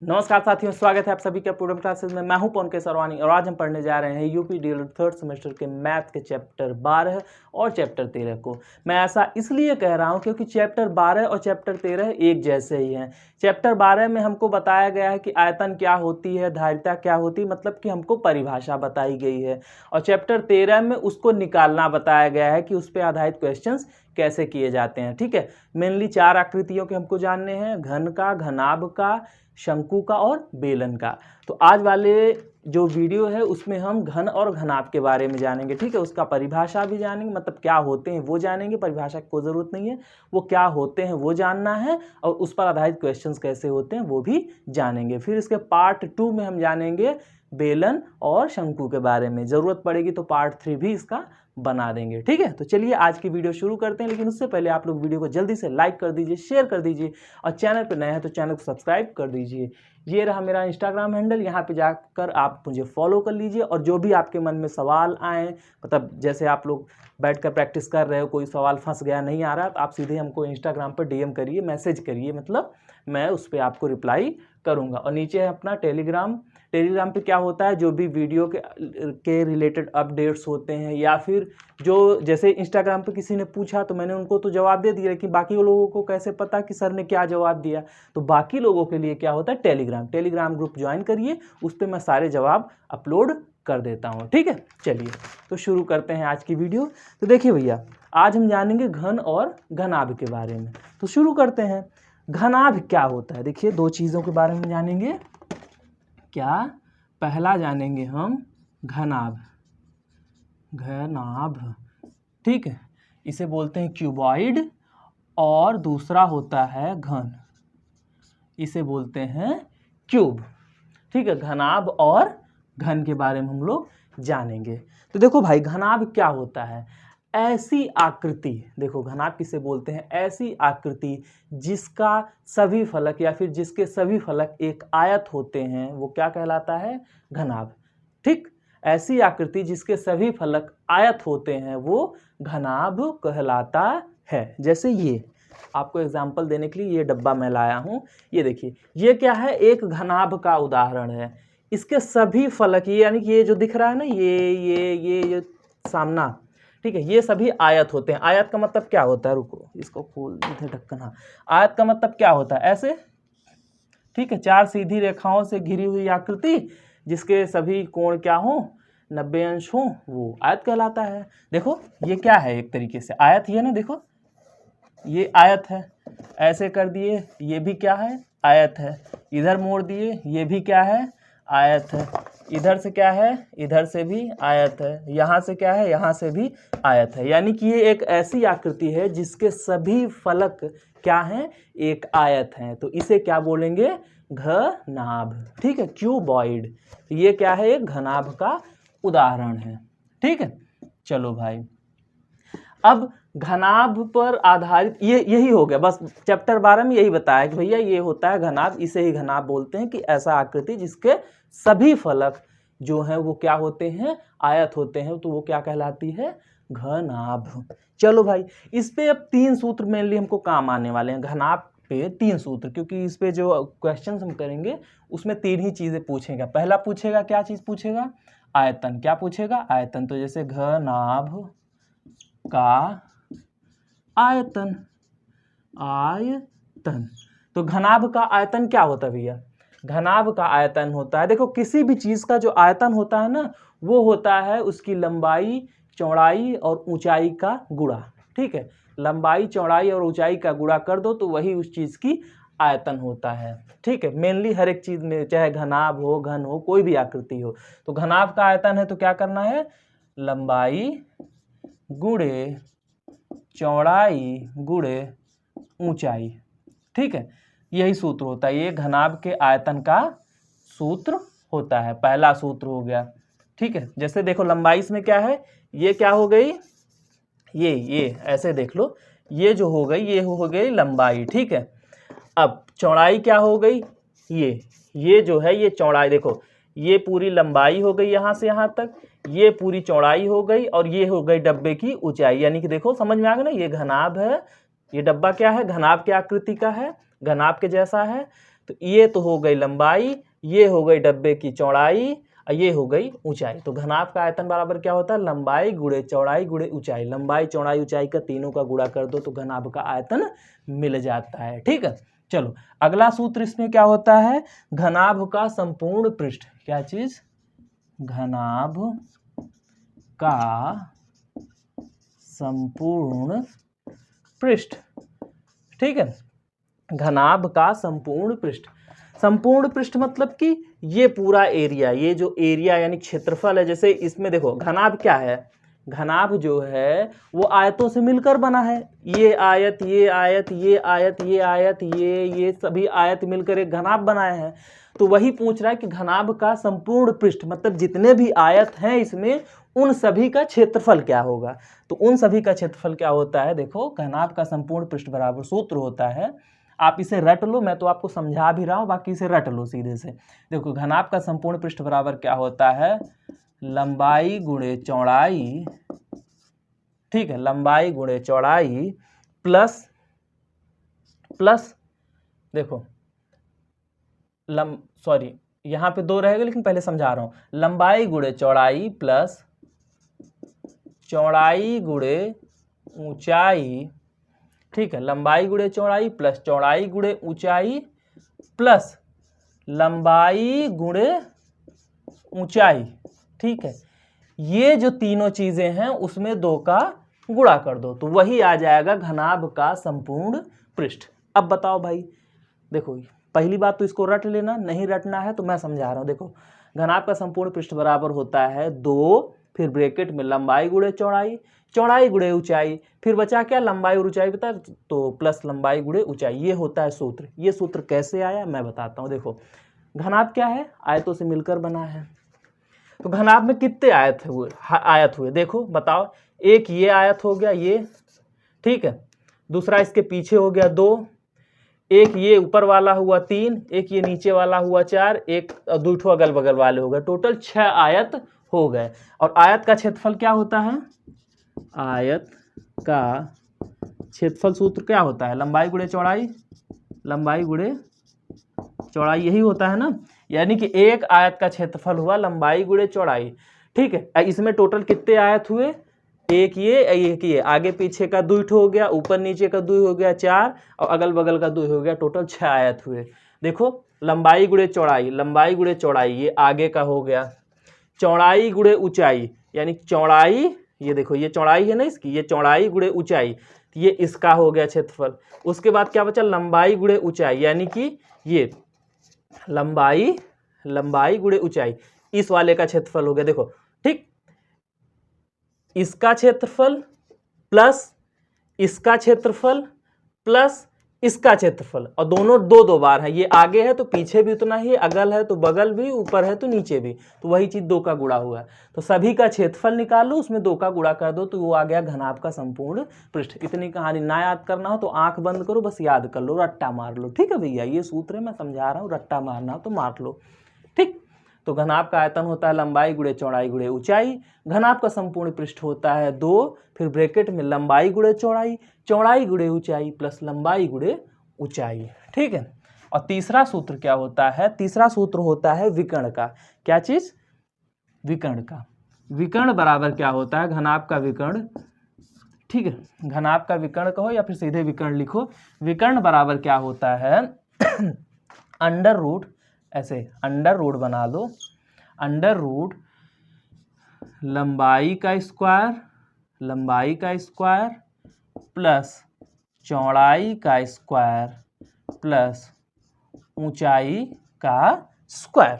नमस्कार साथियों, स्वागत है आप सभी का प्रोडक्ट क्लासेस में। मैं हूं पवन के सरवानी और आज हम पढ़ने जा रहे हैं यूपी डीएलएड थर्ड सेमेस्टर के मैथ के चैप्टर 12 और चैप्टर 13 को। मैं ऐसा इसलिए कह रहा हूं क्योंकि चैप्टर 12 और चैप्टर 13 एक जैसे ही हैं। चैप्टर 12 में हमको बताया गया है कि आयतन क्या होती है, धारिता क्या होती है, मतलब कि हमको परिभाषा बताई गई है। और चैप्टर 13 में उसको निकालना बताया गया है कि उस पर आधारित क्वेश्चंस कैसे किए जाते हैं। ठीक है, मेनली 4 आकृतियों के हमको जानने हैं, घन का, घनाभ का, शंकु का और बेलन का। तो आज वाले जो वीडियो है उसमें हम घन और घनाभ के बारे में जानेंगे। ठीक है, उसका परिभाषा भी जानेंगे, मतलब क्या होते हैं वो जानेंगे, परिभाषा की कोई ज़रूरत नहीं है, वो क्या होते हैं वो जानना है, और उस पर आधारित क्वेश्चंस कैसे होते हैं वो भी जानेंगे। फिर इसके पार्ट 2 में हम जानेंगे बेलन और शंकु के बारे में। ज़रूरत पड़ेगी तो पार्ट 3 भी इसका बना देंगे। ठीक है, तो चलिए आज की वीडियो शुरू करते हैं, लेकिन उससे पहले आप लोग वीडियो को जल्दी से लाइक कर दीजिए, शेयर कर दीजिए, और चैनल पर नए हैं तो चैनल को सब्सक्राइब कर दीजिए। ये रहा मेरा इंस्टाग्राम हैंडल, यहाँ पे जाकर आप मुझे फॉलो कर लीजिए। और जो भी आपके मन में सवाल आए, मतलब जैसे आप लोग बैठकर प्रैक्टिस कर रहे हो, कोई सवाल फंस गया नहीं आ रहा, तो आप सीधे हमको इंस्टाग्राम पर डीएम करिए, मैसेज करिए, मतलब मैं उस पर आपको रिप्लाई करूँगा। और नीचे है अपना टेलीग्राम पे क्या होता है, जो भी वीडियो के रिलेटेड अपडेट्स होते हैं, या फिर जो जैसे इंस्टाग्राम पे किसी ने पूछा तो मैंने उनको तो जवाब दे दिया, लेकिन बाकी लोगों को कैसे पता कि सर ने क्या जवाब दिया। तो बाकी लोगों के लिए क्या होता है, टेलीग्राम ग्रुप ज्वाइन करिए, उस पर मैं सारे जवाब अपलोड कर देता हूँ। ठीक है, चलिए तो शुरू करते हैं आज की वीडियो। तो देखिए भैया, आज हम जानेंगे घन और घनाभ के बारे में। तो शुरू करते हैं। घनाभ क्या होता है, देखिए 2 चीज़ों के बारे में जानेंगे। क्या, पहला जानेंगे हम घनाभ। ठीक है, इसे बोलते हैं क्यूबॉइड, और दूसरा होता है घन, इसे बोलते हैं क्यूब। ठीक है, घनाभ और घन के बारे में हम लोग जानेंगे। तो देखो भाई, घनाभ क्या होता है, ऐसी आकृति, देखो घनाभ किसे बोलते हैं, ऐसी आकृति जिसका सभी फलक या फिर जिसके सभी फलक एक आयत होते हैं, वो क्या कहलाता है, घनाभ। ठीक, ऐसी आकृति जिसके सभी फलक आयत होते हैं वो घनाभ कहलाता है। जैसे ये आपको एग्जाम्पल देने के लिए ये डब्बा मैं लाया हूँ, ये देखिए, ये क्या है, एक घनाभ का उदाहरण है। इसके सभी फलक, ये यानी कि ये जो दिख रहा है ना, ये सामना, ठीक है, ये सभी आयत होते हैं। आयत का मतलब क्या होता है, रुको इसको खोल दे ढक्कन। हाँ, आयत का मतलब क्या होता है, ऐसे, ठीक है, 4 सीधी रेखाओं से घिरी हुई आकृति जिसके सभी कोण क्या हो, 90 अंश हो, वो आयत कहलाता है। देखो ये क्या है, एक तरीके से आयत ही है ना, देखो ये आयत है, ऐसे कर दिए ये भी क्या है, आयत है, इधर मोड़ दिए ये भी क्या है, आयत है, इधर से क्या है, इधर से भी आयत है, यहाँ से क्या है, यहाँ से भी आयत है। यानी कि ये एक ऐसी आकृति है जिसके सभी फलक क्या हैं, एक आयत हैं। तो इसे क्या बोलेंगे, घनाभ। ठीक है, क्यूबॉइड, ये क्या है, एक घनाभ का उदाहरण है। ठीक है, चलो भाई, अब घनाभ पर आधारित ये यही हो गया, बस चैप्टर 12 में यही बताया कि भैया ये होता है घनाभ, इसे ही घनाभ बोलते हैं, कि ऐसा आकृति जिसके सभी फलक जो हैं वो क्या होते हैं, आयत होते हैं, तो वो क्या कहलाती है, घनाभ। चलो भाई, इस पे अब 3 सूत्र मेनली हमको काम आने वाले हैं। घनाभ पे 3 सूत्र, क्योंकि इस पे जो क्वेश्चन हम करेंगे उसमें 3 ही चीजें पूछेगा। पहला पूछेगा, क्या चीज पूछेगा, आयतन। क्या पूछेगा, आयतन। तो जैसे घनाभ का आयतन, तो घनाभ का आयतन क्या होता है भैया, घनाभ का आयतन होता है, देखो किसी भी चीज का जो आयतन होता है ना, वो होता है उसकी लंबाई, चौड़ाई और ऊंचाई का गुणा। ठीक है, लंबाई, चौड़ाई और ऊंचाई का गुणा कर दो तो वही उस चीज की आयतन होता है। ठीक है, मेनली हर एक चीज में, चाहे घनाभ हो, घन हो, कोई भी आकृति हो, तो घनाभ का आयतन है तो क्या करना है, लंबाई गुणे चौड़ाई गुणे ऊंचाई। ठीक है, यही सूत्र होता है, ये घनाभ के आयतन का सूत्र होता है। पहला सूत्र हो गया। ठीक है, जैसे देखो लंबाई इसमें क्या है, ये क्या हो गई, ये ऐसे देख लो, ये जो हो गई ये हो गई लंबाई। ठीक है, अब चौड़ाई क्या हो गई, ये जो है ये चौड़ाई, देखो ये पूरी लंबाई हो गई यहाँ से यहाँ तक, ये पूरी चौड़ाई हो गई, और ये हो गई डब्बे की ऊंचाई। यानी कि देखो समझ में आ गया ना, ये घनाभ है, ये डब्बा क्या है, घनाभ की आकृति का है, घनाभ के जैसा है। तो ये तो हो गई लंबाई, ये हो गई डब्बे की चौड़ाई और ये हो गई ऊंचाई। तो घनाभ का आयतन बराबर क्या होता है, लंबाई गुणे चौड़ाई गुणे ऊंचाई। लंबाई चौड़ाई ऊंचाई का तीनों का गुणा कर दो तो घनाभ का आयतन मिल जाता है। ठीक है, चलो अगला सूत्र इसमें क्या होता है, घनाभ का संपूर्ण पृष्ठ। क्या चीज, घनाभ का संपूर्ण पृष्ठ। ठीक है, घनाभ का संपूर्ण पृष्ठ। संपूर्ण पृष्ठ मतलब कि ये पूरा एरिया, ये जो एरिया यानी क्षेत्रफल है। जैसे इसमें देखो घनाभ क्या है, घनाभ जो है वो आयतों से मिलकर बना है। ये आयत, ये आयत, ये आयत, ये आयत, ये सभी आयत मिलकर एक घनाभ बनाए हैं। तो वही पूछ रहा है कि घनाभ का संपूर्ण पृष्ठ मतलब जितने भी आयत हैं इसमें, उन सभी का क्षेत्रफल क्या होगा। तो उन सभी का क्षेत्रफल क्या होता है, देखो घनाभ का संपूर्ण पृष्ठ बराबर सूत्र होता है, आप इसे रट लो, मैं तो आपको समझा भी रहा हूं, बाकी इसे रट लो सीधे से। देखो घनाभ का संपूर्ण पृष्ठ बराबर क्या होता है, लंबाई गुणे चौड़ाई। ठीक है, लंबाई गुणे चौड़ाई प्लस देखो सॉरी यहां पे 2 रहेगा लेकिन पहले समझा रहा हूं। लंबाई गुणे चौड़ाई प्लस चौड़ाई गुणे ऊंचाई। ठीक है, लंबाई गुणे चौड़ाई प्लस चौड़ाई गुणे ऊंचाई प्लस लंबाई गुणे ऊंचाई। ठीक है, ये जो तीनों चीजें हैं उसमें 2 का गुणा कर दो तो वही आ जाएगा घनाभ का संपूर्ण पृष्ठ। अब बताओ भाई, देखो पहली बात तो इसको रट लेना, नहीं रटना है तो मैं समझा रहा हूं। देखो घनाभ का संपूर्ण पृष्ठ बराबर होता है 2, फिर ब्रैकेट में लंबाई गुणे चौड़ाई, चौड़ाई गुणे ऊंचाई, फिर बचा क्या, लंबाई और ऊंचाई बता तो प्लस लंबाई गुणे ऊंचाई। ये होता है सूत्र। ये सूत्र कैसे आया मैं बताता हूं। देखो घनाभ क्या है, आयतों से मिलकर बना है। तो घनाभ में कितने आयत हुए देखो बताओ। एक ये आयत हो गया ये, ठीक है, दूसरा इसके पीछे हो गया 2, एक ये ऊपर वाला हुआ 3, एक ये नीचे वाला हुआ 4, एक 2 ठो अगल बगल वाले हो गए, टोटल 6 आयत हो गए। और आयत का क्षेत्रफल क्या होता है, आयत का क्षेत्रफल सूत्र क्या होता है, लंबाई गुणे चौड़ाई, लंबाई गुणे चौड़ाई, यही होता है ना। यानी कि एक आयत का क्षेत्रफल हुआ लंबाई गुणे चौड़ाई। ठीक है, इसमें टोटल कितने आयत हुए, एक ये आगे पीछे का 2 हो गया, ऊपर नीचे का 2 हो गया 4, और अगल बगल का 2 हो गया, टोटल 6 आयत हुए। देखो लंबाई गुणे चौड़ाई, लंबाई गुणे चौड़ाई ये आगे का हो गया, चौड़ाई गुणे ऊंचाई यानी चौड़ाई, ये देखो ये चौड़ाई है ना इसकी, ये चौड़ाई गुणे ऊंचाई, ये इसका हो गया क्षेत्रफल। उसके बाद क्या बचा, लंबाई गुणे ऊंचाई यानी कि ये लंबाई गुणे ऊंचाई, इस वाले का क्षेत्रफल हो गया। देखो ठीक, इसका क्षेत्रफल प्लस इसका क्षेत्रफल प्लस इसका क्षेत्रफल, और दोनों 2 बार है। ये आगे है तो पीछे भी उतना ही, अगल है तो बगल भी, ऊपर है तो नीचे भी, तो वही चीज 2 का गुणा हुआ है। तो सभी का क्षेत्रफल निकालो, उसमें 2 का गुणा कर दो तो वो आ गया घनाभ का संपूर्ण पृष्ठ। इतनी कहानी ना याद करना हो तो आंख बंद करो, बस याद कर लो, रट्टा मार लो। ठीक है भैया, ये सूत्र है, मैं समझा रहा हूँ, रट्टा मारना हो तो मार लो। ठीक, तो घनाभ का आयतन होता है लंबाई गुणे चौड़ाई गुणे ऊंचाई। घनाभ का संपूर्ण पृष्ठ होता है 2, फिर ब्रैकेट में लंबाई गुणे चौड़ाई, चौड़ाई गुणे ऊंचाई प्लस लंबाई गुणे ऊंचाई। ठीक है, और तीसरा सूत्र क्या होता है, तीसरा सूत्र होता है विकर्ण का। क्या चीज, विकर्ण का। विकर्ण बराबर क्या होता है, घनाभ का विकर्ण। ठीक है, घनाभ का विकर्ण कहो या फिर सीधे विकर्ण लिखो। विकर्ण बराबर क्या होता है अंडर रूट, ऐसे अंडर रूट बना लो, अंडर रूट लंबाई का स्क्वायर प्लस चौड़ाई का स्क्वायर प्लस ऊंचाई का स्क्वायर।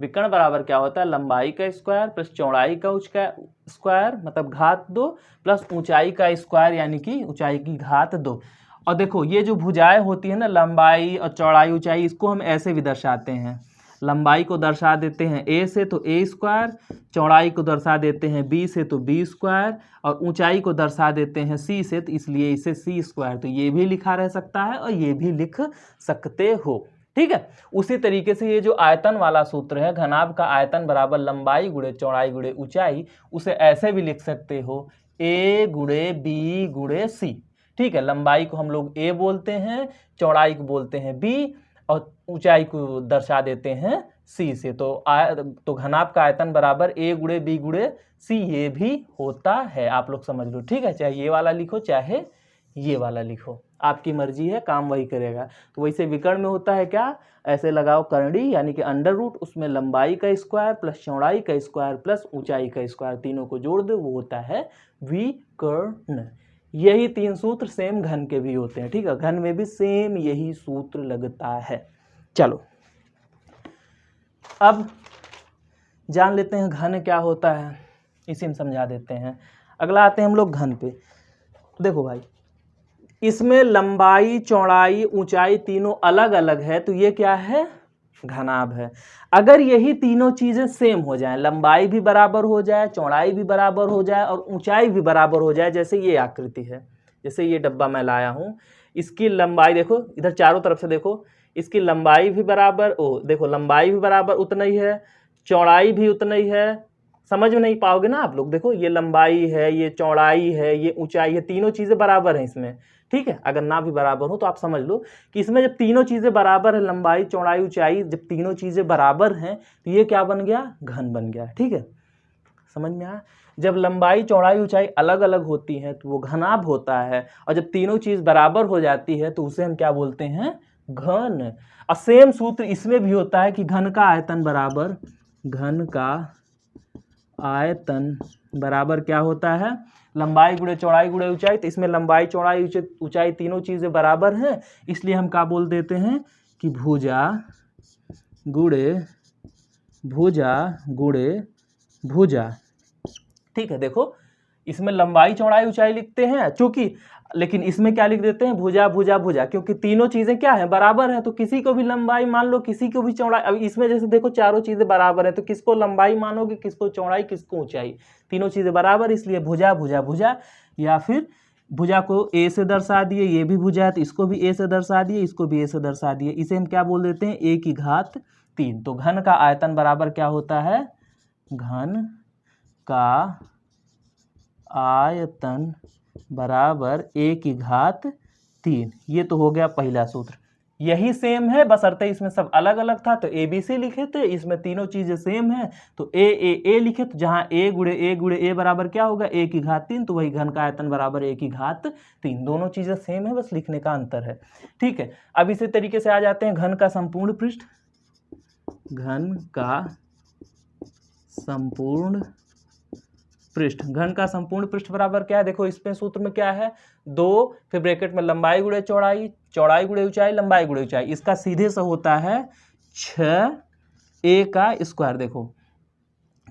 विकर्ण बराबर क्या होता है, लंबाई का स्क्वायर प्लस चौड़ाई का स्क्वायर मतलब घात 2 प्लस ऊंचाई का स्क्वायर यानी कि ऊंचाई की घात 2। और देखो ये जो भुजाएं होती है ना, लंबाई और चौड़ाई ऊंचाई, इसको हम ऐसे भी दर्शाते हैं। लंबाई को दर्शा देते हैं a से तो a स्क्वायर, चौड़ाई को दर्शा देते हैं b से तो b स्क्वायर, और ऊंचाई को दर्शा देते हैं c से, तो इसलिए इसे c स्क्वायर। तो ये भी लिखा रह सकता है और ये भी लिख सकते हो। ठीक है, उसी तरीके से ये जो आयतन वाला सूत्र है, घनाभ का आयतन बराबर लंबाई गुणे चौड़ाई गुणे ऊंचाई, उसे ऐसे भी लिख सकते हो a गुणे b गुणे c। ठीक है, लंबाई को हम लोग a बोलते हैं, चौड़ाई को बोलते हैं b, और ऊंचाई को दर्शा देते हैं सी से। तो घनाभ का आयतन बराबर a गुणे b गुणे c ये भी होता है, आप लोग समझ लो, ठीक है। चाहे ये वाला लिखो चाहे ये वाला लिखो, आपकी मर्जी है, काम वही करेगा। तो वैसे विकर्ण में होता है क्या, ऐसे लगाओ करड़ी यानी कि अंडर रूट, उसमें लंबाई का स्क्वायर प्लस चौड़ाई का स्क्वायर प्लस ऊंचाई का स्क्वायर, तीनों को जोड़ दो, वो होता है विकर्ण। यही 3 सूत्र सेम घन के भी होते हैं, ठीक है। घन में भी सेम यही सूत्र लगता है। चलो अब जान लेते हैं घन क्या होता है, इसी में समझा देते हैं। अगला आते हैं हम लोग घन पे। देखो भाई, इसमें लंबाई चौड़ाई ऊंचाई तीनों अलग अलग है, तो ये क्या है, घनाभ है। अगर यही तीनों चीजें सेम हो जाएं, लंबाई भी बराबर हो जाए, चौड़ाई भी बराबर हो जाए और ऊंचाई भी बराबर हो जाए, जैसे ये आकृति है, जैसे ये डब्बा मैं लाया हूं, इसकी लंबाई देखो, इधर चारों तरफ से देखो, इसकी लंबाई भी बराबर, देखो लंबाई भी बराबर उतना ही है, चौड़ाई भी उतना ही है। समझ में नहीं पाओगे ना आप लोग, देखो ये लंबाई है, ये चौड़ाई है, ये ऊंचाई है, तीनों चीजें बराबर हैं इसमें, ठीक है। अगर ना भी बराबर हो तो आप समझ लो कि इसमें जब तीनों चीजें बराबर है, लंबाई चौड़ाई ऊंचाई, जब तीनों चीजें बराबर हैं तो ये क्या बन गया, घन बन गया, ठीक है। समझ में आया। जब लंबाई चौड़ाई ऊंचाई अलग अलग होती है तो वो घनाभ होता है, और जब तीनों चीज बराबर हो जाती है तो उसे हम क्या बोलते हैं, घन। और सेम सूत्र इसमें भी होता है कि घन का आयतन बराबर, घन का आयतन बराबर क्या होता है, लंबाई गुणे चौड़ाई गुणे ऊंचाई। तो इसमें लंबाई चौड़ाई ऊंचाई तीनों चीजें बराबर हैं, इसलिए हम क्या बोल देते हैं कि भुजा गुणे भुजा गुणे भुजा, ठीक है। देखो इसमें लंबाई चौड़ाई ऊंचाई लिखते हैं चूंकि, लेकिन इसमें क्या लिख देते हैं, भुजा भुजा भुजा, क्योंकि तीनों चीजें क्या है, बराबर है। तो किसी को भी लंबाई मान लो, किसी को भी चौड़ाई। अब इसमें जैसे देखो चारों चीजें बराबर है, तो किसको लंबाई मानोगे, किसको चौड़ाई, किसको ऊंचाई, तीनों चीजें बराबर, इसलिए भुजा भुजा भुजा। या फिर भुजा को ए से दर्शा दिए, ये भी भुजा है तो इसको भी ए से दर्शा दिए, इसको भी ए से दर्शा दिए, इसे हम क्या बोल देते हैं, ए की घात 3। तो घन का आयतन बराबर क्या होता है, घन का आयतन बराबर ए की घात 3। ये तो हो गया पहला सूत्र। यही सेम है, बशर्ते इसमें सब अलग अलग था तो ए बी सी लिखे थे, इसमें तीनों चीजें सेम है तो ए लिखे। तो जहां ए गुणे ए बराबर क्या होगा, ए की घात 3, तो वही घन का आयतन बराबर ए की घात 3। दोनों चीजें सेम है, बस लिखने का अंतर है, ठीक है। अब इसी तरीके से आ जाते हैं घन का संपूर्ण पृष्ठ। घन का संपूर्ण पृष्ठ, घन का संपूर्ण पृष्ठ बराबर क्या है, देखो इसमें सूत्र में क्या है, 2 फिर ब्रैकेट में लंबाई गुणे चौड़ाई, चौड़ाई गुणे ऊंचाई, लंबाई गुणे ऊंचाई, इसका सीधे से होता है 6a का स्क्वायर। देखो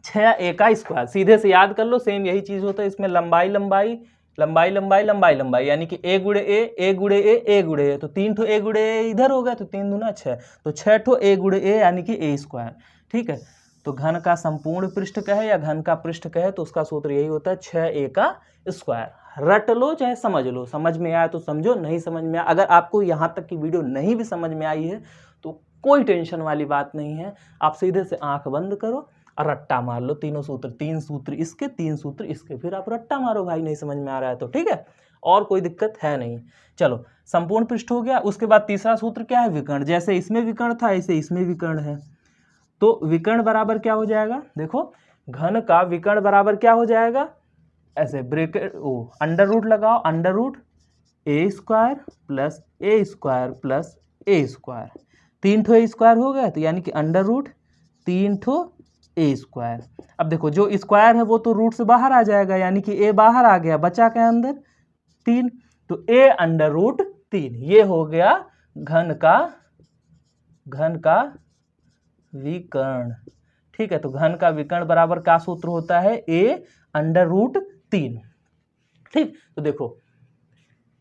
6a का स्क्वायर सीधे से याद कर लो, सेम यही चीज होता है इसमें, लंबाई लंबाई लंबाई लंबाई लंबाई लंबाई, यानी कि ए गुणे ए गुणे ए गुणे ए, तो 3 ठो ए गुणे ए इधर हो गया, तो 3 दूना 6, तो 6 ठो ए गुणे ए यानी कि ए स्क्वायर, ठीक है। तो घन का संपूर्ण पृष्ठ कहे या घन का पृष्ठ कहे तो उसका सूत्र यही होता है 6a का स्क्वायर। रट लो चाहे समझ लो, समझ में आया तो समझो, नहीं समझ में आया, अगर आपको यहाँ तक की वीडियो नहीं भी समझ में आई है तो कोई टेंशन वाली बात नहीं है, आप सीधे से आंख बंद करो और रट्टा मार लो, तीनों सूत्र, 3 सूत्र इसके 3 सूत्र इसके, फिर आप रट्टा मारो भाई, नहीं समझ में आ रहा है तो, ठीक है, और कोई दिक्कत है नहीं। चलो संपूर्ण पृष्ठ हो गया। उसके बाद तीसरा सूत्र क्या है, विकर्ण। जैसे इसमें विकर्ण था ऐसे इसमें विकर्ण है, तो विकर्ण बराबर क्या हो जाएगा, देखो घन का विकर्ण बराबर क्या हो जाएगा, ऐसे ब्रैकेट अंडर रूट लगाओ, under root A square plus A square plus A square, 3 ठो ए स्क्वायर हो गया, तो यानी कि अंडर रूट 3 ठो ए स्क्वायर। अब देखो जो स्क्वायर है वो तो रूट से बाहर आ जाएगा, यानी कि ए बाहर आ गया, बचा क्या अंदर 3, तो ए अंडर रूट 3, ये हो गया घन का विकर्ण, ठीक है। तो घन का विकर्ण बराबर क्या सूत्र होता है, ए अंडर रूट 3, ठीक। तो देखो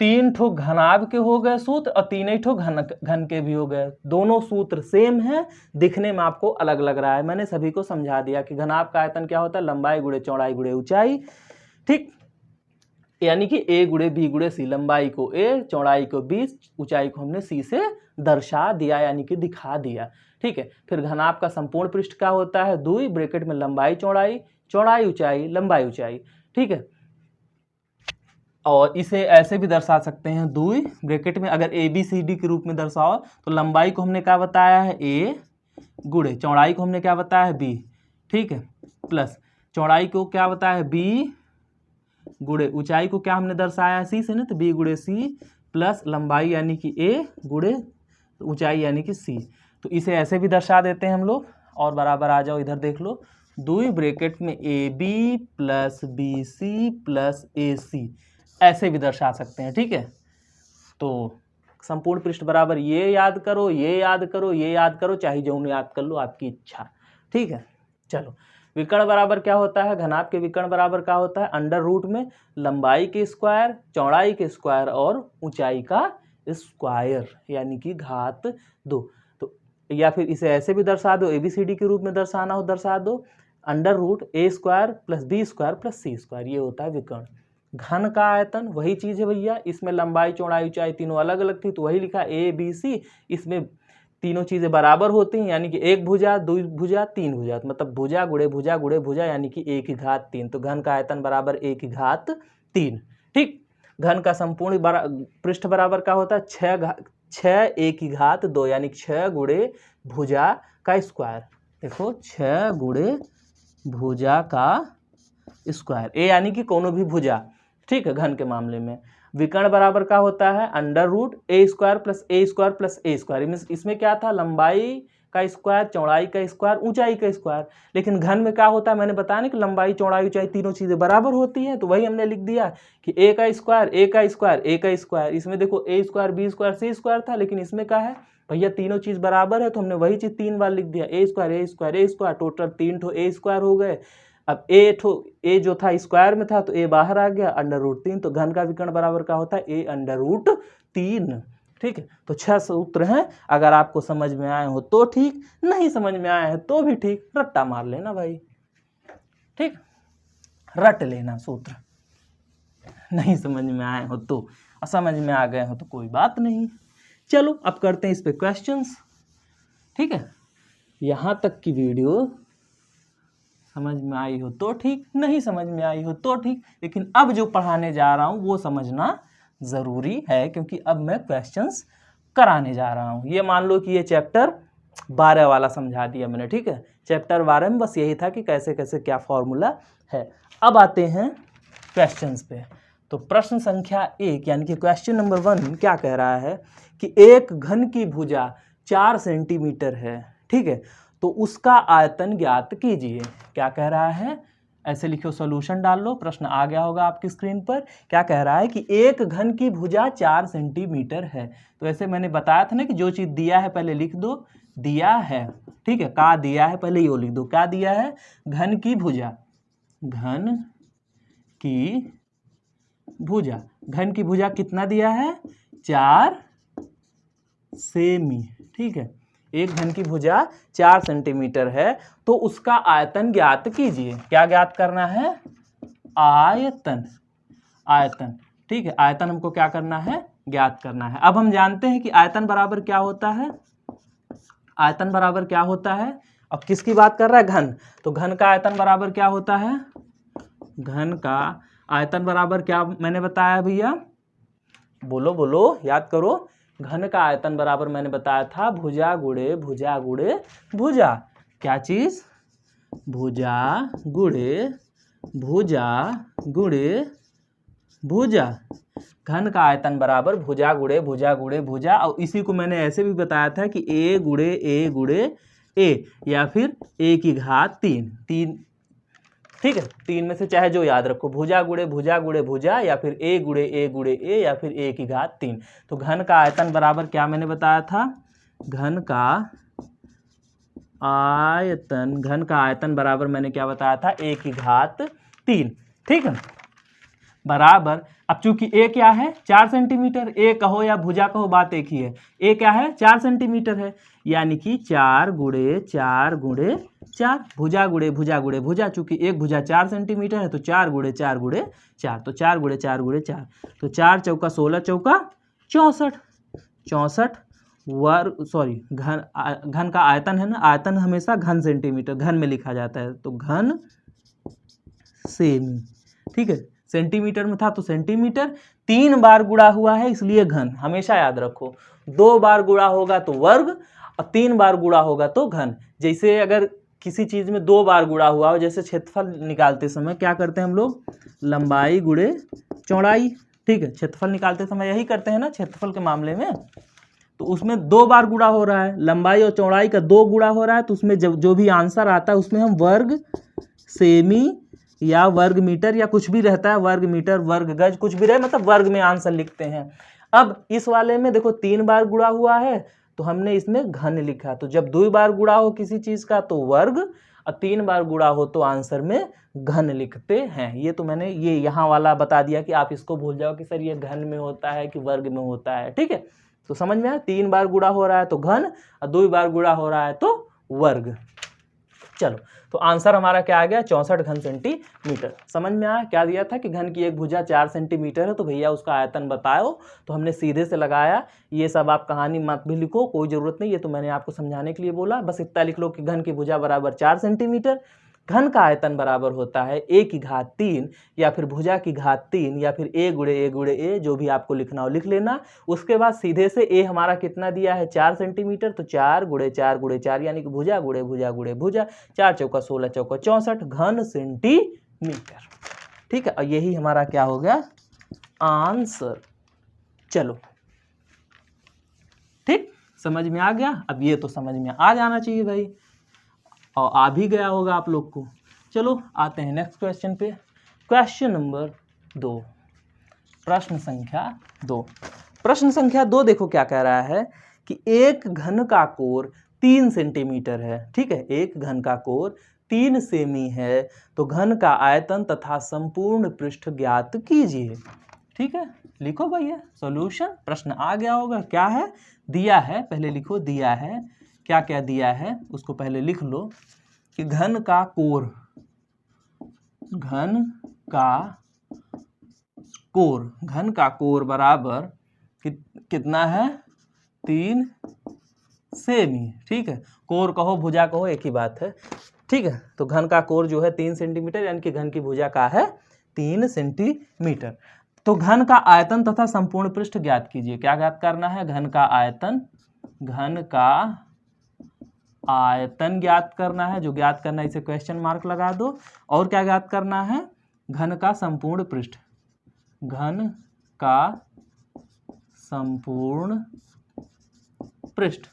3 ठो घनाभ के हो गए सूत्र और 3 ठो घन के भी हो गए, दोनों सूत्र सेम है, दिखने में आपको अलग लग रहा है। मैंने सभी को समझा दिया कि घनाभ का आयतन क्या होता है, लंबाई गुणे चौड़ाई गुणे ऊंचाई, ठीक, यानी कि a गुणे b गुणे c, लंबाई को a, चौड़ाई को b, ऊंचाई को हमने c से दर्शा दिया यानी कि दिखा दिया, ठीक है। फिर घनाभ का संपूर्ण पृष्ठ क्या होता है, 2 ब्रैकेट में लंबाई चौड़ाई, चौड़ाई ऊंचाई, लंबाई ऊंचाई, ठीक है। और इसे ऐसे भी दर्शा सकते हैं, दुई ब्रैकेट में अगर ए बी सी डी के रूप में दर्शाओ तो लंबाई को हमने क्या बताया है ए गुणे चौड़ाई को हमने क्या बताया है बी, ठीक है, प्लस चौड़ाई को क्या बताया है बी गुणे ऊंचाई को क्या हमने दर्शाया है सी से ना, तो बी गुणे सी प्लस लंबाई यानी कि ए गुणे ऊंचाई यानी कि सी। तो इसे ऐसे भी दर्शा देते हैं हम लोग, और बराबर आ जाओ इधर देख लो, दुई ब्रैकेट में A B plus B C plus A C, ऐसे भी दर्शा सकते हैं, ठीक है। तो संपूर्ण पृष्ठ बराबर ये याद करो, ये याद करो, ये याद करो, चाहे जो याद कर लो, आपकी इच्छा, ठीक है। चलो, विकर्ण बराबर क्या होता है, घनाभ के विकर्ण बराबर क्या होता है, अंडर रूट में लंबाई के स्क्वायर, चौड़ाई के स्क्वायर और ऊंचाई का स्क्वायर यानी कि घात 2। तो या फिर इसे ऐसे भी दर्शा दो, ABCD के रूप में दर्शाना हो दर्शा दो, under root A square plus B square plus C square, ये होता है विकर्ण। घन का आयतन वही चीज़ है भैया, इसमें लंबाई चौड़ाई ऊंचाई तीनों अलग अलग थी, तो वही लिखा ए बी सी, इसमें तीनों चीज़ें बराबर होती हैं, यानी कि एक भुजा, दो भुजा, तीन भुजा, मतलब भुजा गुणे भुजा यानी कि ए की घात 3। तो घन का आयतन बराबर ए की घात 3, ठीक। घन का संपूर्ण पृष्ठ बराबर क्या होता है, 6 ए की घात 2 यानी 6 गुणे भुजा का स्क्वायर। देखो 6 गुणे भुजा का स्क्वायर, ए यानी कि कोनो भी भुजा, ठीक है। घन के मामले में विकर्ण बराबर का होता है under root A square plus A square plus A square. इसमें क्या था, लंबाई का स्क्वायर, चौड़ाई का स्क्वायर, ऊंचाई का स्क्वायर। लेकिन घन में क्या होता है, मैंने बताया ना कि लंबाई चौड़ाई ऊंचाई तीनों चीजें बराबर होती हैं, तो वही हमने लिख दिया कि ए का स्क्वायर ए का स्क्वायर ए का स्क्वायर। इसमें देखो ए स्क्वायर बी स्क्वायर सी स्क्वायर था, लेकिन इसमें क्या है भैया, तीनों चीज बराबर है, तो हमने वही चीज 3 बार लिख दिया, ए स्क्वायर ए स्क्वायर ए स्क्वायर, टोटल 3 ठो ए स्क्वायर हो गए। अब ए जो था स्क्वायर में था, तो ए बाहर आ गया, अंडर रूट 3। तो घन का विकर्ण बराबर का होता है ए अंडर रूट 3, ठीक है। तो 6 सूत्र हैं, अगर आपको समझ में आए हो तो ठीक, नहीं समझ में आए हैं तो भी ठीक, रट्टा मार लेना भाई, ठीक, रट लेना सूत्र, नहीं समझ में आए हो तो, और समझ में आ गए हो तो कोई बात नहीं। चलो अब करते हैं इस पे क्वेश्चंस, ठीक है। यहाँ तक की वीडियो समझ में आई हो तो ठीक, नहीं समझ में आई हो तो ठीक, लेकिन अब जो पढ़ाने जा रहा हूँ वो समझना ज़रूरी है, क्योंकि अब मैं क्वेश्चंस कराने जा रहा हूँ। ये मान लो कि ये चैप्टर 12 वाला समझा दिया मैंने, ठीक है। चैप्टर 12 में बस यही था कि कैसे कैसे क्या फॉर्मूला है। अब आते हैं क्वेश्चंस पे। तो प्रश्न संख्या 1 यानी कि क्वेश्चन नंबर 1 क्या कह रहा है कि एक घन की भुजा 4 सेंटीमीटर है, ठीक है, तो उसका आयतन ज्ञात कीजिए। क्या कह रहा है, ऐसे लिखो, सॉल्यूशन डाल लो, प्रश्न आ गया होगा आपकी स्क्रीन पर। क्या कह रहा है कि एक घन की भुजा 4 सेंटीमीटर है। तो ऐसे मैंने बताया था ना कि जो चीज़ दिया है पहले लिख दो, दिया है, ठीक है, का दिया है पहले यो लिख दो, क्या दिया है, घन की भुजा, घन की भुजा, घन की भुजा कितना दिया है, 4 सेमी, ठीक है। एक घन की भुजा 4 सेंटीमीटर है, तो उसका आयतन ज्ञात कीजिए। क्या ज्ञात करना है, आयतन, आयतन, ठीक है। आयतन हमको क्या करना है, ज्ञात करना है। अब हम जानते हैं कि आयतन बराबर क्या होता है, आयतन बराबर क्या होता है। अब किसकी बात कर रहा है, घन, तो घन का आयतन बराबर क्या होता है, घन का आयतन बराबर क्या मैंने बताया भैया, बोलो बोलो, याद करो। घन का आयतन बराबर मैंने बताया था भुजा गुणे भुजा गुणे भुजा, क्या चीज, भुजा गुणे भुजा गुणे भुजा। घन का आयतन बराबर भुजा गुणे भुजा गुणे भुजा, और इसी को मैंने ऐसे भी बताया था कि ए गुणे ए या फिर ए की घात 3, ठीक है। 3 में से चाहे जो याद रखो, भुजा गुणे भुजा या फिर ए गुणे ए या फिर ए की घात 3। तो घन का आयतन बराबर क्या मैंने बताया था, घन का आयतन बराबर मैंने क्या बताया था, ए की घात 3, ठीक है, बराबर। अब चूंकि ए क्या है, 4 सेंटीमीटर, ए कहो या भुजा कहो बात एक ही है, ए क्या है, 4 सेंटीमीटर है, यानी कि 4 गुणे 4 गुणे 4, भुजा गुणे भुजा, चूंकि एक भुजा 4 सेंटीमीटर है, तो 4 गुणे 4 गुणे 4, तो 4 गुणे 4 गुणे 4, तो 4 चौका 16 चौका 64 वर्ग, सॉरी, घन का आयतन है ना, आयतन हमेशा घन सेंटीमीटर घन में लिखा जाता है, तो घन सेमी, ठीक है। सेंटीमीटर में था तो सेंटीमीटर, 3 बार गुणा हुआ है इसलिए घन, हमेशा याद रखो। 2 बार गुणा होगा तो वर्ग और 3 बार गुणा होगा तो घन। जैसे अगर किसी चीज में 2 बार गुणा हुआ हो, जैसे क्षेत्रफल निकालते समय क्या करते हैं हम लोग, लंबाई गुणे चौड़ाई, ठीक है, क्षेत्रफल निकालते समय यही करते हैं ना क्षेत्रफल के मामले में। तो उसमें 2 बार गुणा हो रहा है, लंबाई और चौड़ाई का 2 गुणा हो रहा है, तो उसमें जो भी आंसर आता है उसमें हम वर्ग सेमी या वर्ग मीटर या कुछ भी रहता है, वर्ग मीटर वर्ग गज कुछ भी रहे, मतलब वर्ग में आंसर लिखते हैं। अब इस वाले में देखो 3 बार गुणा हुआ है तो हमने इसमें घन लिखा। तो जब 2 बार गुणा हो किसी चीज का तो वर्ग और 3 बार गुणा हो तो आंसर में घन लिखते हैं। ये तो मैंने ये यहाँ वाला बता दिया कि आप इसको भूल जाओ कि सर ये घन में होता है कि वर्ग में होता है, ठीक है। तो समझ में आया, 3 बार गुणा हो रहा है तो घन और 2 बार गुणा हो रहा है तो वर्ग। चलो, तो आंसर हमारा क्या आ गया, 64 घन सेंटीमीटर। समझ में आया, क्या दिया था कि घन की एक भुजा 4 सेंटीमीटर है तो भैया उसका आयतन बताओ, तो हमने सीधे से लगाया। ये सब आप कहानी मत भी लिखो, कोई जरूरत नहीं, ये तो मैंने आपको समझाने के लिए बोला। बस इतना लिख लो कि घन की भुजा बराबर 4 सेंटीमीटर, घन का आयतन बराबर होता है a की घात 3 या फिर भुजा की घात 3 या फिर a गुणे a, जो भी आपको लिखना हो लिख लेना। उसके बाद सीधे से a हमारा कितना दिया है 4 सेंटीमीटर, तो 4 गुणे 4 यानी कि भुजा गुणे भुजा 4 चौका 16 चौका 64 घन सेंटीमीटर, ठीक है। और यही हमारा क्या हो गया आंसर। चलो ठीक, समझ में आ गया। अब ये तो समझ में आ जाना चाहिए भाई, और आ भी गया होगा आप लोग को। चलो आते हैं नेक्स्ट क्वेश्चन पे। क्वेश्चन नंबर 2, प्रश्न संख्या 2। प्रश्न संख्या 2 देखो क्या कह रहा है कि एक घन का कोण 3 सेंटीमीटर है, ठीक है। एक घन का कोण 3 सेमी है, तो घन का आयतन तथा संपूर्ण पृष्ठ ज्ञात कीजिए, ठीक है। लिखो भैया सॉल्यूशन, प्रश्न आ गया होगा। क्या है दिया है, पहले लिखो दिया है, क्या क्या दिया है उसको पहले लिख लो कि घन का कोण, घन का कोण बराबर कितना है 3 सेमी, ठीक है। कोण कहो भुजा कहो एक ही बात है, ठीक है। तो घन का कोण जो है 3 सेंटीमीटर, यानी कि घन की भुजा का है 3 सेंटीमीटर। तो घन का आयतन तथा संपूर्ण पृष्ठ ज्ञात कीजिए। क्या ज्ञात करना है, घन का आयतन ज्ञात करना है। जो ज्ञात करना है इसे क्वेश्चन मार्क लगा दो। और क्या ज्ञात करना है, घन का संपूर्ण पृष्ठ, घन का संपूर्ण पृष्ठ,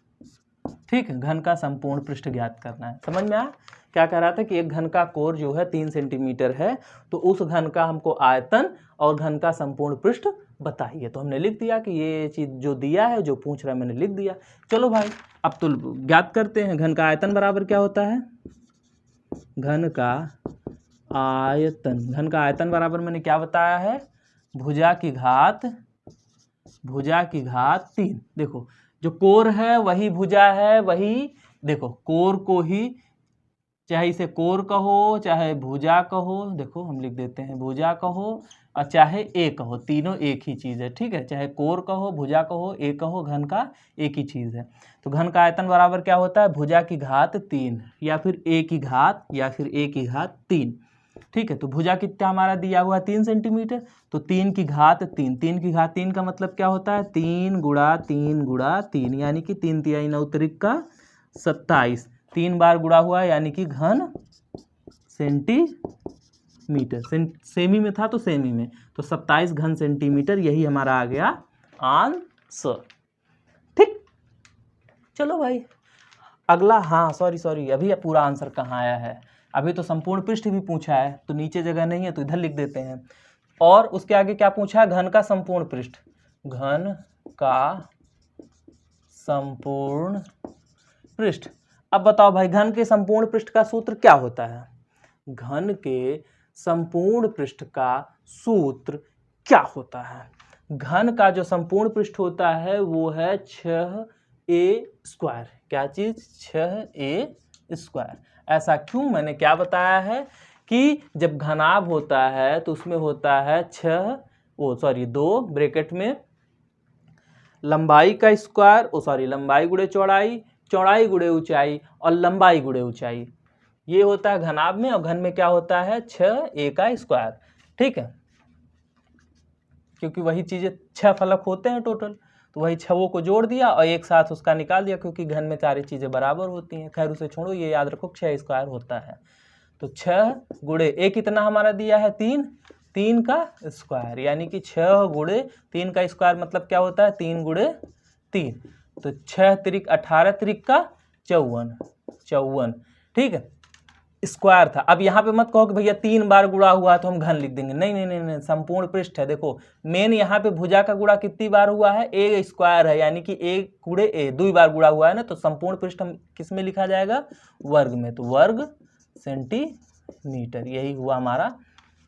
ठीक है। घन का संपूर्ण पृष्ठ ज्ञात करना है। समझ में आया, क्या कह रहा था कि एक घन का कोण जो है 3 सेंटीमीटर है, तो उस घन का हमको आयतन और घन का संपूर्ण पृष्ठ बताइए। तो हमने लिख दिया कि ये चीज जो दिया है, जो पूछ रहा है मैंने लिख दिया। चलो भाई अब तो ज्ञात करते हैं। घन का आयतन बराबर क्या होता है, घन का आयतन बराबर मैंने क्या बताया है, भुजा की घात 3। देखो जो कोण है वही भुजा है, वही देखो कोण को ही, चाहे इसे कोण कहो चाहे भुजा कहो, देखो हम लिख देते हैं भुजा कहो और चाहे ए कहो, तीनों एक ही चीज़ है, ठीक है। चाहे कोण कहो भुजा कहो ए कहो, घन का एक ही चीज़ है। तो घन का आयतन बराबर क्या होता है, भुजा की घात 3 या फिर ए की घात 3, ठीक है। तो भुजा कितना हमारा दिया हुआ 3 सेंटीमीटर, तो 3 की घात 3 का मतलब क्या होता है 3 गुणा 3 यानी कि 3 तिहाई 9 त्रिक का 27, 3 बार गुणा हुआ यानी कि घन सेंटीमीटर। सेमी में था तो सेमी में, तो 27 घन सेंटीमीटर, यही हमारा आ गया आंसर, ठीक। चलो भाई अगला, हाँ सॉरी अभी पूरा आंसर कहाँ आया है, अभी तो संपूर्ण पृष्ठ भी पूछा है, तो नीचे जगह नहीं है तो इधर लिख देते हैं। और उसके आगे क्या पूछा है, घन का संपूर्ण पृष्ठ, घन का संपूर्ण पृष्ठ। अब बताओ भाई घन के संपूर्ण पृष्ठ का सूत्र क्या होता है, घन के संपूर्ण पृष्ठ का सूत्र क्या होता है। घन का जो संपूर्ण पृष्ठ होता है वो है 6a²। क्या चीज, 6a²। ऐसा क्यों, मैंने क्या बताया है कि जब घनाभ होता है तो उसमें होता है 2 ब्रैकेट में लंबाई का स्क्वायर, लंबाई गुणे चौड़ाई, चौड़ाई गुणे ऊंचाई और लंबाई गुणे ऊंचाई, ये होता है घनाभ में। और घन में क्या होता है 6a², ठीक है। क्योंकि वही चीज़ें 6 फलक होते हैं टोटल, तो वही 6 को जोड़ दिया और एक साथ उसका निकाल दिया, क्योंकि घन में सारी चीज़ें बराबर होती हैं। खैर उसे छोड़ो, ये याद रखो 6 स्क्वायर होता है। तो 6 गुणे ए कितना हमारा दिया है 3, 3 का स्क्वायर, यानी कि 6 गुणे 3 का स्क्वायर मतलब क्या होता है 3 गुणे 3, तो 6 त्रिक 18 त्रिक का 54, ठीक है, स्क्वायर था। अब यहाँ पे मत कहो कि भैया 3 बार गुणा हुआ तो हम घन लिख देंगे, नहीं नहीं नहीं नहीं, संपूर्ण पृष्ठ है। देखो मेन यहाँ पे भुजा का गुणा कितनी बार हुआ है, ए स्क्वायर है, यानी कि ए गुणे ए 2 बार गुणा हुआ है ना, तो संपूर्ण पृष्ठ हम किस में लिखा जाएगा, वर्ग में, तो वर्ग सेंटीमीटर, यही हुआ हमारा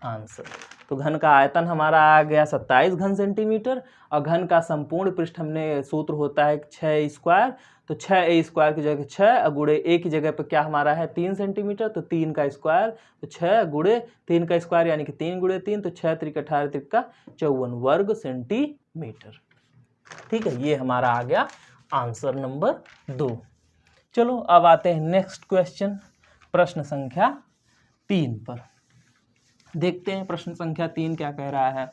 आंसर। तो घन का आयतन हमारा आ गया 27 घन सेंटीमीटर, और घन का संपूर्ण पृष्ठ हमने सूत्र होता है 6 स्क्वायर, तो 6 स्क्वायर की जगह 6 गुणे ए की जगह पे क्या हमारा है 3 सेंटीमीटर, तो 3 का स्क्वायर, तो 6 गुणे 3 का स्क्वायर यानी कि 3 गुणे 3, तो 6 त्रिक 18 त्रिक का 54 वर्ग सेंटीमीटर। ठीक है, ये हमारा आ गया आंसर नंबर 2। चलो अब आते हैं नेक्स्ट क्वेश्चन, प्रश्न संख्या 3 पर। देखते हैं प्रश्न संख्या 3 क्या कह रहा है।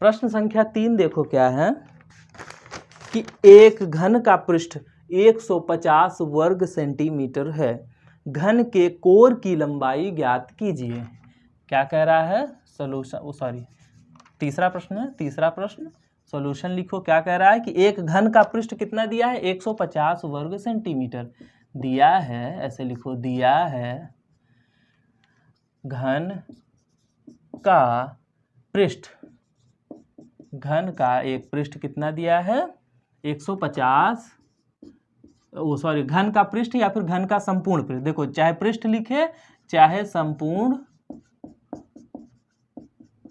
प्रश्न संख्या 3 देखो क्या है कि एक घन का पृष्ठ 150 वर्ग सेंटीमीटर है, घन के कोर की लंबाई ज्ञात कीजिए। क्या कह रहा है, सॉल्यूशन, तीसरा प्रश्न है, तीसरा प्रश्न, सॉल्यूशन लिखो। क्या कह रहा है कि एक घन का पृष्ठ कितना दिया है 150 वर्ग सेंटीमीटर दिया है, ऐसे लिखो, दिया है घन का पृष्ठ, घन का एक पृष्ठ कितना दिया है 150, घन का पृष्ठ या फिर घन का संपूर्ण पृष्ठ, देखो चाहे पृष्ठ लिखे चाहे संपूर्ण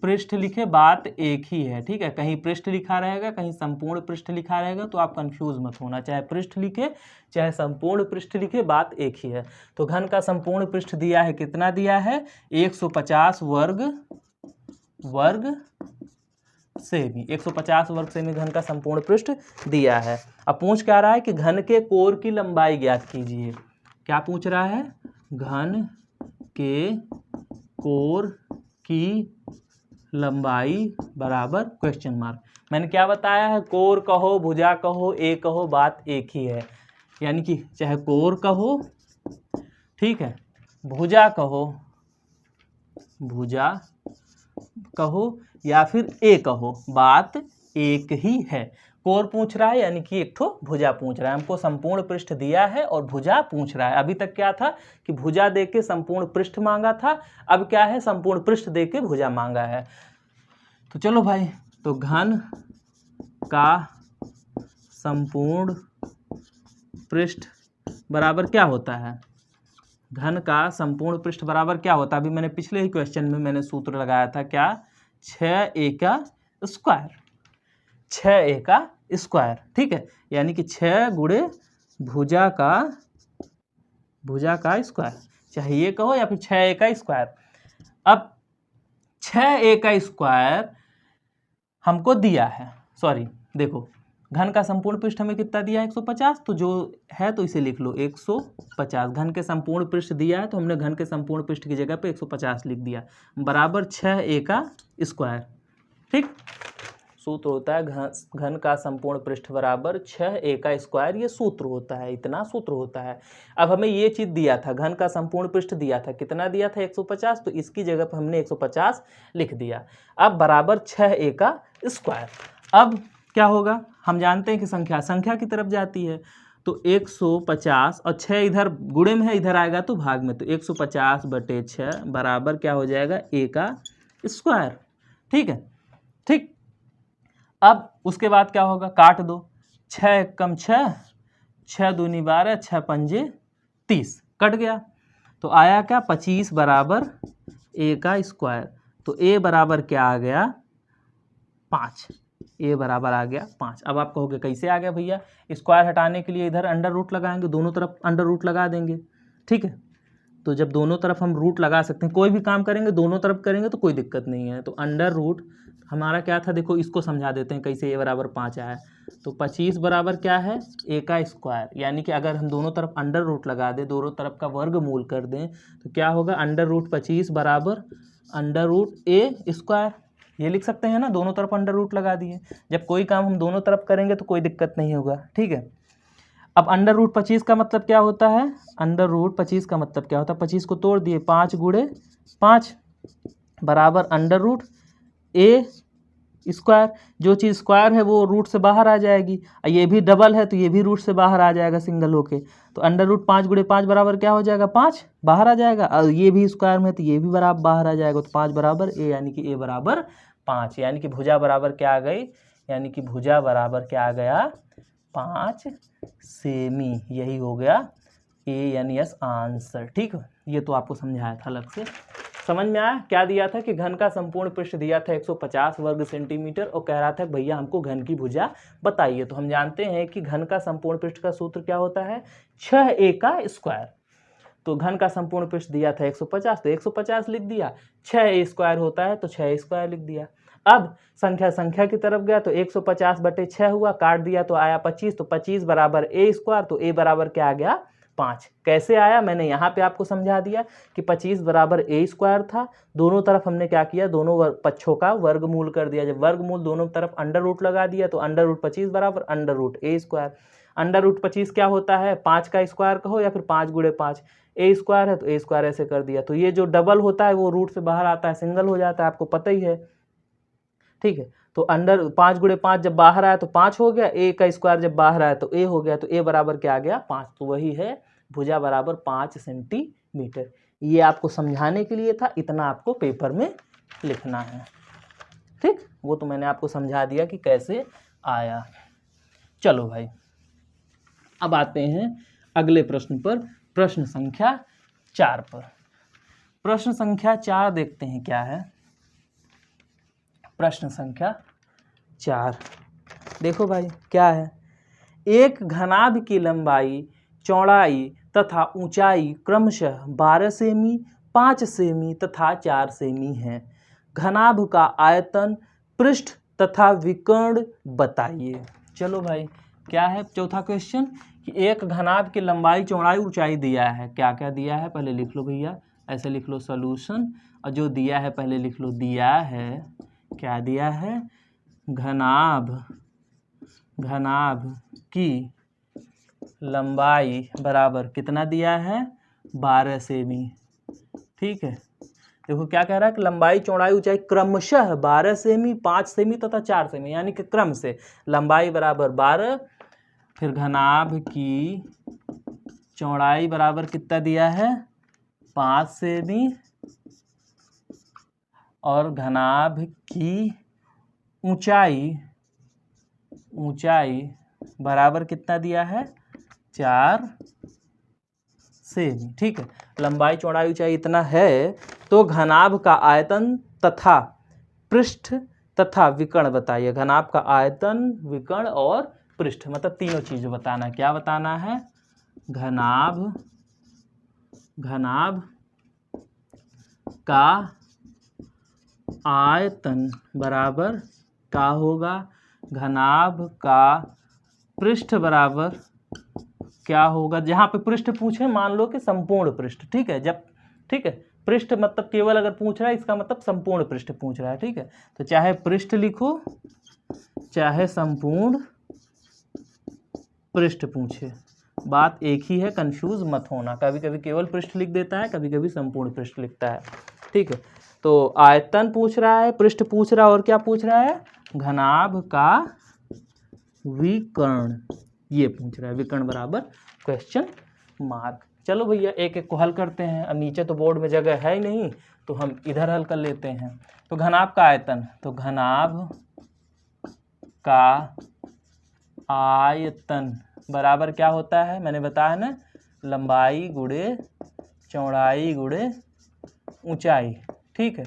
पृष्ठ लिखे, बात एक ही है, ठीक है। कहीं पृष्ठ लिखा रहेगा कहीं संपूर्ण पृष्ठ लिखा रहेगा, तो आप कंफ्यूज मत होना, चाहे पृष्ठ लिखे चाहे संपूर्ण पृष्ठ लिखे, बात एक ही है। तो घन का संपूर्ण पृष्ठ दिया है, कितना दिया है 150 वर्ग सेमी, 150 वर्ग सेमी घन का संपूर्ण पृष्ठ दिया है। अब पूछ क्या रहा है कि घन के कोर की लंबाई ज्ञात कीजिए। क्या पूछ रहा है, घन के कोर की लंबाई बराबर क्वेश्चन मार्क। मैंने क्या बताया है, कोर कहो भुजा कहो ए कहो, बात एक ही है, यानी कि चाहे कोर कहो, ठीक है, भुजा कहो या फिर ए कहो, बात एक ही है। कोर पूछ रहा है यानी कि एक ठो भुजा पूछ रहा है, हमको संपूर्ण पृष्ठ दिया है और भुजा पूछ रहा है। अभी तक क्या था कि भुजा दे के संपूर्ण पृष्ठ मांगा था, अब क्या है संपूर्ण पृष्ठ दे के भुजा मांगा है। तो चलो भाई, तो घन का संपूर्ण पृष्ठ बराबर क्या होता है, घन का संपूर्ण पृष्ठ बराबर क्या होता है, अभी मैंने पिछले ही क्वेश्चन में मैंने सूत्र लगाया था, क्या 6a का स्क्वायर, 6a का स्क्वायर, ठीक है, यानी कि 6 गुणे भुजा का स्क्वायर, चाहे ये कहो या फिर 6a का स्क्वायर। अब 6a का स्क्वायर हमको दिया है, देखो घन का संपूर्ण पृष्ठ हमें कितना दिया है 150, तो जो है तो इसे लिख लो 150, घन के संपूर्ण पृष्ठ दिया है तो हमने घन के संपूर्ण पृष्ठ की जगह पे 150 लिख दिया, बराबर 6a का स्क्वायर, ठीक। सूत्र होता है घन का संपूर्ण पृष्ठ बराबर 6a का स्क्वायर, ये सूत्र होता है, इतना सूत्र होता है। अब हमें ये चीज़ दिया था, घन का संपूर्ण पृष्ठ दिया था, कितना दिया था 150, तो इसकी जगह पर हमने 150 लिख दिया। अब बराबर 6a का स्क्वायर, अब क्या होगा, हम जानते हैं कि संख्या की तरफ जाती है, तो 150 और 6 इधर गुणे में है, इधर आएगा तो भाग में, तो 150/6 बराबर क्या हो जाएगा a का स्क्वायर, ठीक है, ठीक। अब उसके बाद क्या होगा, काट दो, 6 कम 6, 6 दूनी 12, 6 पंजे 30, कट गया, तो आया क्या 25 बराबर a का स्क्वायर, तो a बराबर क्या आ गया 5, a बराबर आ गया 5। अब आप कहोगे कैसे आ गया भैया, स्क्वायर हटाने के लिए इधर अंडर रूट लगाएंगे, दोनों तरफ अंडर रूट लगा देंगे, ठीक है। तो जब दोनों तरफ हम रूट लगा सकते हैं, कोई भी काम करेंगे दोनों तरफ करेंगे तो कोई दिक्कत नहीं है। तो अंडर रूट हमारा क्या था, देखो इसको समझा देते हैं कैसे a बराबर 5 आया। तो 25 बराबर क्या है a का स्क्वायर, यानी कि अगर हम दोनों तरफ अंडर रूट लगा दें, दोनों तरफ का वर्गमूल कर दें, तो क्या होगा अंडर रूट 25 बराबर अंडर रूट a स्क्वायर, ये लिख सकते हैं ना, दोनों तरफ अंडर रूट लगा दिए। जब कोई काम हम दोनों तरफ करेंगे तो कोई दिक्कत नहीं होगा, ठीक है। अब अंडर रूट 25 का मतलब क्या होता है, अंडर रूट 25 का मतलब क्या होता है, 25 को तोड़ दिए, 5 गुणे 5 बराबर अंडर रूट ए स्क्वायर। जो चीज़ स्क्वायर है वो रूट से बाहर आ जाएगी, और ये भी डबल है तो ये भी रूट से बाहर आ जाएगा सिंगल होके। तो अंडर रूट 5 गुणे 5 बराबर क्या हो जाएगा, 5 बाहर आ जाएगा, और ये भी स्क्वायर में तो ये भी बराबर बाहर आ जाएगा। तो 5 बराबर ए, यानी कि ए बराबर 5, यानी कि भुजा बराबर क्या आ गई, यानी कि भुजा बराबर क्या आ गया, 5 सेमी। यही हो गया ए यानी यस आंसर, ठीक है। ये तो आपको समझाया था अलग से, समझ में आया। क्या दिया था कि घन का संपूर्ण पृष्ठ दिया था 150 वर्ग सेंटीमीटर, और कह रहा था भैया हमको घन की भुजा बताइए। तो हम जानते हैं कि घन का संपूर्ण पृष्ठ का सूत्र क्या होता है, 6a का स्क्वायर। तो घन का संपूर्ण पृष्ठ दिया था 150, तो 150 लिख दिया, 6a स्क्वायर होता है तो 6a स्क्वायर लिख दिया। अब संख्या की तरफ गया तो 150 बटे 6 हुआ, काट दिया तो आया 25, तो 25 बराबर a स्क्वायर, तो a बराबर क्या आ गया, 5। कैसे आया, मैंने यहाँ पे आपको समझा दिया कि 25 बराबर a स्क्वायर था, दोनों तरफ हमने क्या किया, दोनों पक्षों का वर्गमूल कर दिया। जब वर्गमूल दोनों तरफ अंडर रूट लगा दिया तो अंडर रूट 25 बराबर under root a square. Under root 25 क्या होता है, 5 का स्क्वायर कहो या फिर 5 गुणे 5, a स्क्वायर है तो a स्क्वायर ऐसे कर दिया। तो ये जो डबल होता है वो रूट से बाहर आता है, सिंगल हो जाता है, आपको पता ही है, ठीक है। तो अंडर 5 गुणे 5 जब बाहर आया तो 5 हो गया, a का स्क्वायर जब बाहर आया तो a हो गया, तो a बराबर क्या आ गया, 5। तो वही है भुजा बराबर 5 सेंटीमीटर। ये आपको समझाने के लिए था, इतना आपको पेपर में लिखना है, ठीक। वो तो मैंने आपको समझा दिया कि कैसे आया। चलो भाई, अब आते हैं अगले प्रश्न पर, प्रश्न संख्या 4 पर। प्रश्न संख्या 4 देखते हैं क्या है। प्रश्न संख्या 4 देखो भाई क्या है, एक घनाभ की लंबाई, चौड़ाई तथा ऊंचाई क्रमशः 12 सेमी, 5 सेमी तथा 4 सेमी है। घनाभ का आयतन, पृष्ठ तथा विकर्ण बताइए। चलो भाई क्या है, चौथा क्वेश्चन कि एक घनाभ की लंबाई, चौड़ाई, ऊंचाई दिया है। क्या क्या दिया है पहले लिख लो भैया, ऐसे लिख लो सॉल्यूशन, और जो दिया है पहले लिख लो, दिया है, क्या दिया है, घनाभ की लंबाई बराबर कितना दिया है, 12 सेमी, ठीक है। देखो क्या कह रहा है कि लंबाई, चौड़ाई, ऊंचाई क्रमशः 12 सेमी, 5 सेमी तथा 4 सेमी, यानी कि क्रम से लंबाई बराबर 12, फिर घनाभ की चौड़ाई बराबर कितना दिया है, 5 सेमी, और घनाभ की ऊंचाई बराबर कितना दिया है, 4 सेमी, ठीक है। लंबाई, चौड़ाई, ऊंचाई इतना है, तो घनाभ का आयतन तथा पृष्ठ तथा विकर्ण बताइए। घनाभ का आयतन, विकर्ण और पृष्ठ, मतलब तीनों चीजें बताना। क्या बताना है, घनाभ का आयतन बराबर क्या होगा, घनाभ का पृष्ठ बराबर क्या होगा। जहाँ पे पृष्ठ पूछे मान लो कि संपूर्ण पृष्ठ, ठीक है। जब, ठीक है, पृष्ठ मतलब केवल अगर पूछ रहा है इसका मतलब संपूर्ण पृष्ठ पूछ रहा है, ठीक है। तो चाहे पृष्ठ लिखो चाहे संपूर्ण पृष्ठ पूछे, बात एक ही है, कंफ्यूज मत होना। कभी कभी केवल पृष्ठ लिख देता है, कभी कभी संपूर्ण पृष्ठ लिखता है, ठीक है। तो आयतन पूछ रहा है, पृष्ठ पूछ रहा है, और क्या पूछ रहा है, घनाभ का विकर्ण, ये पूछ रहा है। विकर्ण बराबर क्वेश्चन मार्क। चलो भैया एक एक को हल करते हैं। अब नीचे तो बोर्ड में जगह है ही नहीं, तो हम इधर हल कर लेते हैं। तो घनाभ का आयतन, तो घनाभ का आयतन बराबर क्या होता है, मैंने बताया ना, लंबाई गुणे चौड़ाई गुणे ऊंचाई, ठीक है।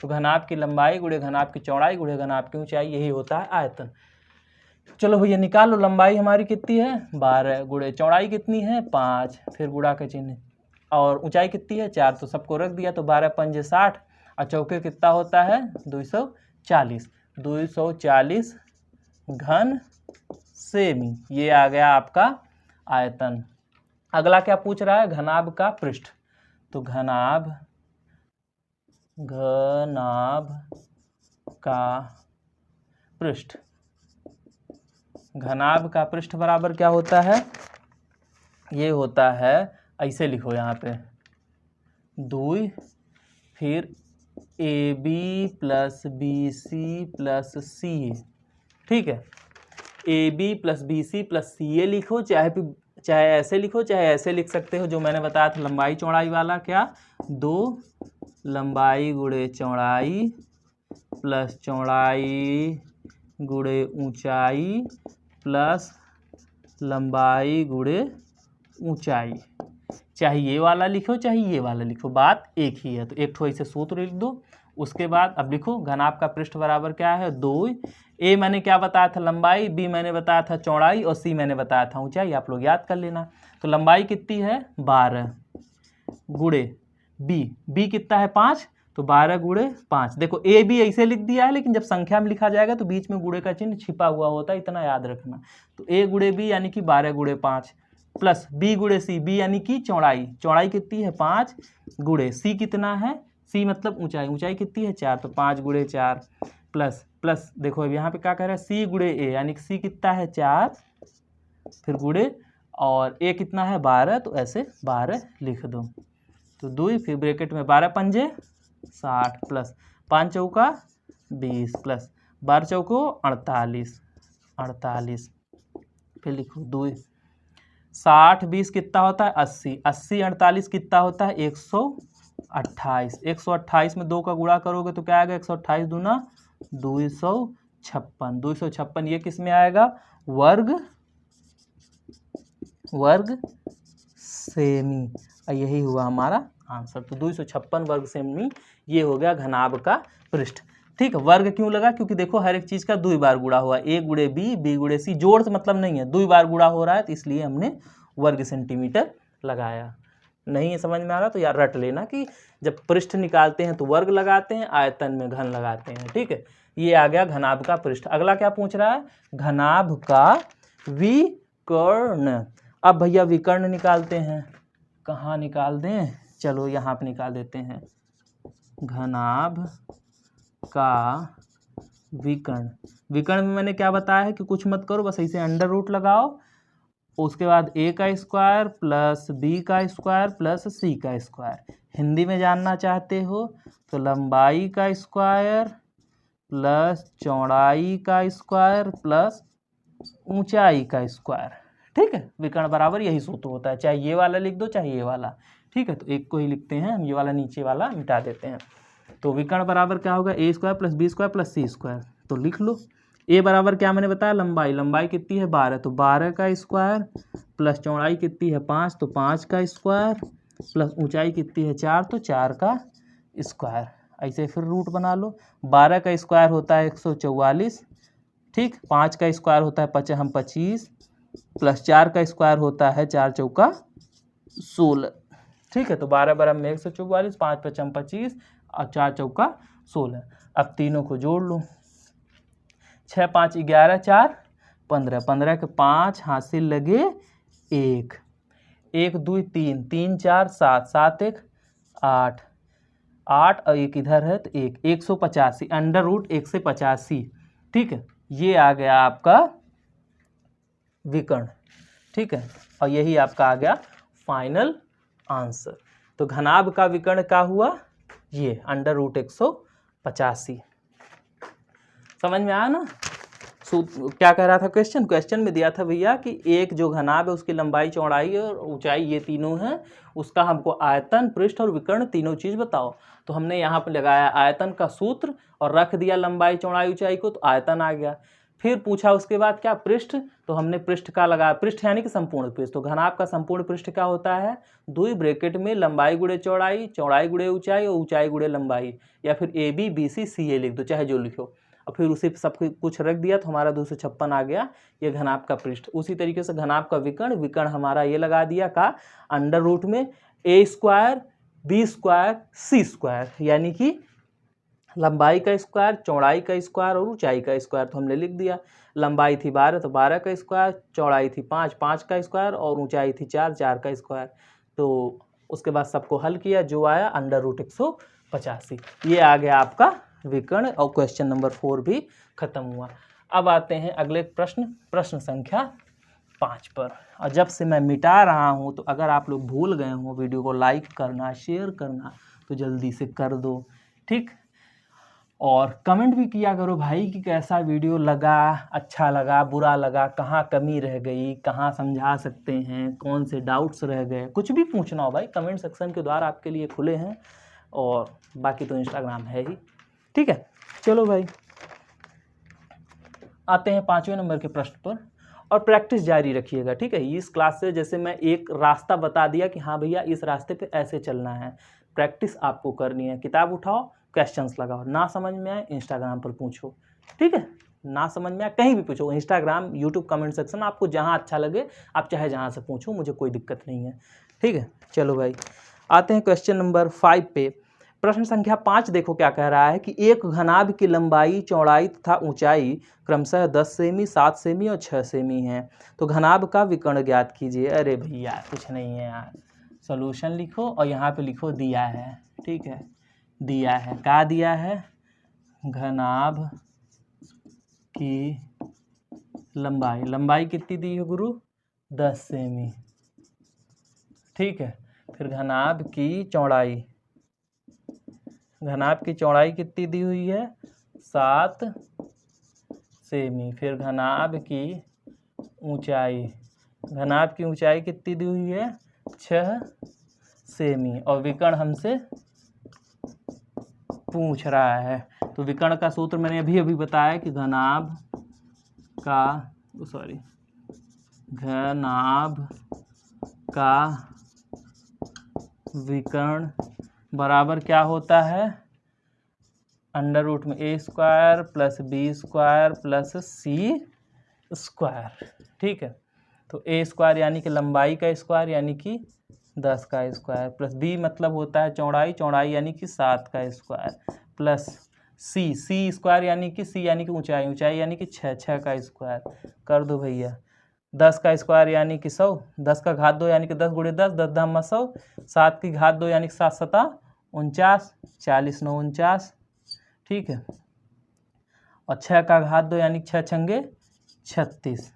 तो घनाभ की लंबाई गुणे घनाभ की चौड़ाई गुणे घनाभ की ऊंचाई, यही होता है आयतन। चलो भैया निकालो, लंबाई हमारी कितनी है, 12 गुणे चौड़ाई कितनी है, 5, फिर गुणा का चिन्ह, और ऊंचाई कितनी है, 4, तो सबको रख दिया। तो 12 पंजे 60, और चौके कितना होता है, 240 घन सेमी, ये आ गया आपका आयतन। अगला क्या पूछ रहा है, घनाभ का पृष्ठ। तो घनाभ का पृष्ठ, घनाभ का पृष्ठ बराबर क्या होता है, ये होता है, ऐसे लिखो यहाँ पे 2 फिर AB plus BC plus CA, ठीक है। AB plus BC plus CA लिखो, चाहे ऐसे लिखो चाहे ऐसे लिख सकते हो, जो मैंने बताया था लंबाई चौड़ाई वाला, क्या 2 लंबाई गुणे चौड़ाई प्लस चौड़ाई गुणे ऊंचाई प्लस लंबाई गुणे ऊंचाई, चाहे ये वाला लिखो चाहे ये वाला लिखो, बात एक ही है। तो एक ठो ऐसे सूत्र लिख दो। उसके बाद अब लिखो घनाभ का पृष्ठ बराबर क्या है, 2, ए मैंने क्या बताया था लंबाई, बी मैंने बताया था चौड़ाई और सी मैंने बताया था ऊंचाई, आप लोग याद कर लेना। तो लंबाई कितनी है 12 गुणे बी कितना है 5, तो 12 गुणे 5। देखो ए बी ऐसे लिख दिया है, लेकिन जब संख्या में लिखा जाएगा तो बीच में गुणे का चिन्ह छिपा हुआ होता है, इतना याद रखना। तो ए गुणे बी यानी कि 12 गुणे 5 प्लस बी गुणे सी, बी यानी कि चौड़ाई कितनी है 5 गुणे सी कितना है, सी मतलब ऊंचाई कितनी है 4, तो 5 गुणे 4 प्लस देखो अब यहाँ पे क्या कह रहा है सी गुणे ए, यानी कि सी कितना है 4 फिर गुणे और ए कितना है 12, तो ऐसे 12 लिख दो। तो 2 फिर ब्रैकेट में 12 पंजे 60 प्लस 5 चौका 20 प्लस 12 चौको 48 फिर लिखो 2 60 20 कितना होता है 80 48 कितना होता है 128 में 2 का गुणा करोगे तो क्या आएगा 128 दूना 256 ये किस में आएगा वर्ग सेमी, यही हुआ हमारा आंसर। तो 256 वर्ग सेमी ये हो गया घनाभ का पृष्ठ। ठीक है, वर्ग क्यों लगा, क्योंकि देखो हर एक चीज का 2 बार गुणा हुआ, ए गुणे बी, बी गुणे सी, जोड़ से मतलब नहीं है, 2 बार गुणा हो रहा है, तो इसलिए हमने वर्ग सेंटीमीटर लगाया। नहीं है समझ में आ रहा तो यार रट लेना कि जब पृष्ठ निकालते हैं तो वर्ग लगाते हैं, आयतन में घन लगाते हैं। ठीक है, ये आ गया घनाभ का पृष्ठ। अगला क्या पूछ रहा है, घनाभ का विकर्ण। अब भैया विकर्ण निकालते हैं, कहाँ निकाल दें, चलो यहाँ पे निकाल देते हैं। घनाभ का विकर्ण में मैंने क्या बताया है कि कुछ मत करो, बस ऐसे अंडर रूट लगाओ, उसके बाद a का स्क्वायर प्लस b का स्क्वायर प्लस c का स्क्वायर। हिंदी में जानना चाहते हो तो लंबाई का स्क्वायर प्लस चौड़ाई का स्क्वायर प्लस ऊंचाई का स्क्वायर। ठीक है, विकर्ण बराबर यही सूत्र होता है, चाहे ये वाला लिख दो चाहे ये वाला। ठीक है, तो एक को ही लिखते हैं हम, ये वाला नीचे वाला मिटा देते हैं। तो विकर्ण बराबर क्या होगा a square plus b square plus c square. तो लिख लो a बराबर क्या मैंने बताया लंबाई कितनी है 12, तो 12 का स्क्वायर प्लस चौड़ाई कितनी है 5, तो 5 का स्क्वायर प्लस ऊंचाई कितनी है 4, तो 4 का स्क्वायर। ऐसे फिर रूट बना लो, 12 का स्क्वायर होता है 144, ठीक, 5 का स्क्वायर होता है 25 प्लस 4 का स्क्वायर होता है 4 चौका 16। ठीक है, तो 12 बराबर में 144, 5 पचम 25 और 4 चौका 16। अब तीनों को जोड़ लो, 6 5 11 4 15, 15 के 5 हासिल लगे 1, 1 2 3, 3 4 7, 7 1 8, 8 और एक इधर है तो 1, 185 अंडर रूट 185। ठीक है, ये आ गया आपका विकर्ण। ठीक है, और यही आपका आ गया फाइनल आंसर। तो घनाभ का विकर्ण क्या हुआ, ये अंडर रूट 185। समझ में आया ना। क्या कह रहा था क्वेश्चन में दिया था भैया कि एक जो घनाभ है उसकी लंबाई चौड़ाई और ऊंचाई ये तीनों हैं, उसका हमको आयतन पृष्ठ और विकर्ण तीनों चीज बताओ। तो हमने यहाँ पे लगाया आयतन का सूत्र और रख दिया लंबाई चौड़ाई ऊंचाई को, तो आयतन आ गया। फिर पूछा उसके बाद क्या पृष्ठ, तो हमने पृष्ठ का लगाया, पृष्ठ यानी कि संपूर्ण पृष्ठ। तो घनाभ का संपूर्ण पृष्ठ क्या होता है, 2 ब्रैकेट में लंबाई गुणे चौड़ाई, चौड़ाई गुणे ऊंचाई और ऊंचाई गुणे लंबाई, या फिर AB BC CA लिख दो, चाहे जो लिखो। और फिर उसे सब कुछ रख दिया तो हमारा 256 आ गया, ये घनाभ का पृष्ठ। उसी तरीके से घनाभ का विकर्ण हमारा ये लगा दिया का अंडर रूट में A square B square C square, यानी कि लंबाई का स्क्वायर, चौड़ाई का स्क्वायर और ऊंचाई का स्क्वायर। तो हमने लिख दिया लंबाई थी 12 तो 12 का स्क्वायर, चौड़ाई थी 5 5 का स्क्वायर और ऊंचाई थी 4 4 का स्क्वायर। तो उसके बाद सबको हल किया, जो आया अंडर रूट 185। ये आ गया आपका विकर्ण, और क्वेश्चन नंबर 4 भी खत्म हुआ। अब आते हैं अगले प्रश्न संख्या 5 पर। और जब से मैं मिटा रहा हूं तो अगर आप लोग भूल गए हो वीडियो को लाइक करना, शेयर करना, तो जल्दी से कर दो, ठीक। और कमेंट भी किया करो भाई कि कैसा वीडियो लगा, अच्छा लगा, बुरा लगा, कहाँ कमी रह गई, कहाँ समझा सकते हैं, कौन से डाउट्स रह गए, कुछ भी पूछना हो भाई, कमेंट सेक्शन के द्वार आपके लिए खुले हैं। और बाकी तो इंस्टाग्राम है ही, ठीक है। चलो भाई, आते हैं 5वें नंबर के प्रश्न पर, और प्रैक्टिस जारी रखिएगा, ठीक है। इस क्लास से जैसे मैं एक रास्ता बता दिया कि हाँ भैया इस रास्ते पे ऐसे चलना है, प्रैक्टिस आपको करनी है। किताब उठाओ, क्वेश्चंस लगाओ, ना समझ में आए इंस्टाग्राम पर पूछो, ठीक है। ना समझ में आए कहीं भी पूछो, इंस्टाग्राम, यूट्यूब कमेंट सेक्शन, आपको जहाँ अच्छा लगे आप चाहे जहाँ से पूछो, मुझे कोई दिक्कत नहीं है, ठीक है। चलो भाई, आते हैं क्वेश्चन नंबर 5 पे। प्रश्न संख्या 5 देखो क्या कह रहा है कि एक घनाभ की लंबाई, चौड़ाई तथा ऊंचाई क्रमशः 10 सेमी, 7 सेमी और 6 सेमी है, तो घनाभ का विकर्ण ज्ञात कीजिए। अरे भैया कुछ नहीं है यार, सॉल्यूशन लिखो और यहाँ पे लिखो दिया है, ठीक है। दिया है, क्या दिया है? घनाभ की लंबाई कितनी दी है गुरु? 10 सेमी, ठीक है। फिर घनाभ की चौड़ाई कितनी दी हुई है? 7 सेमी। फिर घनाभ की ऊंचाई कितनी दी हुई है? 6 सेमी। और विकर्ण हमसे पूछ रहा है, तो विकर्ण का सूत्र मैंने अभी बताया कि घनाभ का विकर्ण बराबर क्या होता है? अंडर रूट में a square plus b square plus c square, ठीक है। तो a स्क्वायर यानी कि लंबाई का स्क्वायर यानी कि 10 का स्क्वायर, प्लस b मतलब होता है चौड़ाई यानी कि 7 का स्क्वायर, प्लस c स्क्वायर यानी कि ऊंचाई यानी कि 6 का स्क्वायर। कर दो भैया, 10 का स्क्वायर यानी कि 100, 10 का घात 2 यानी कि 10 गुणे 10, 10 10 100, 7 की घात 2 यानी कि 7 7 49, 40 9 49, ठीक है। और 6 का घात 2 यानी 6 छंगे 36,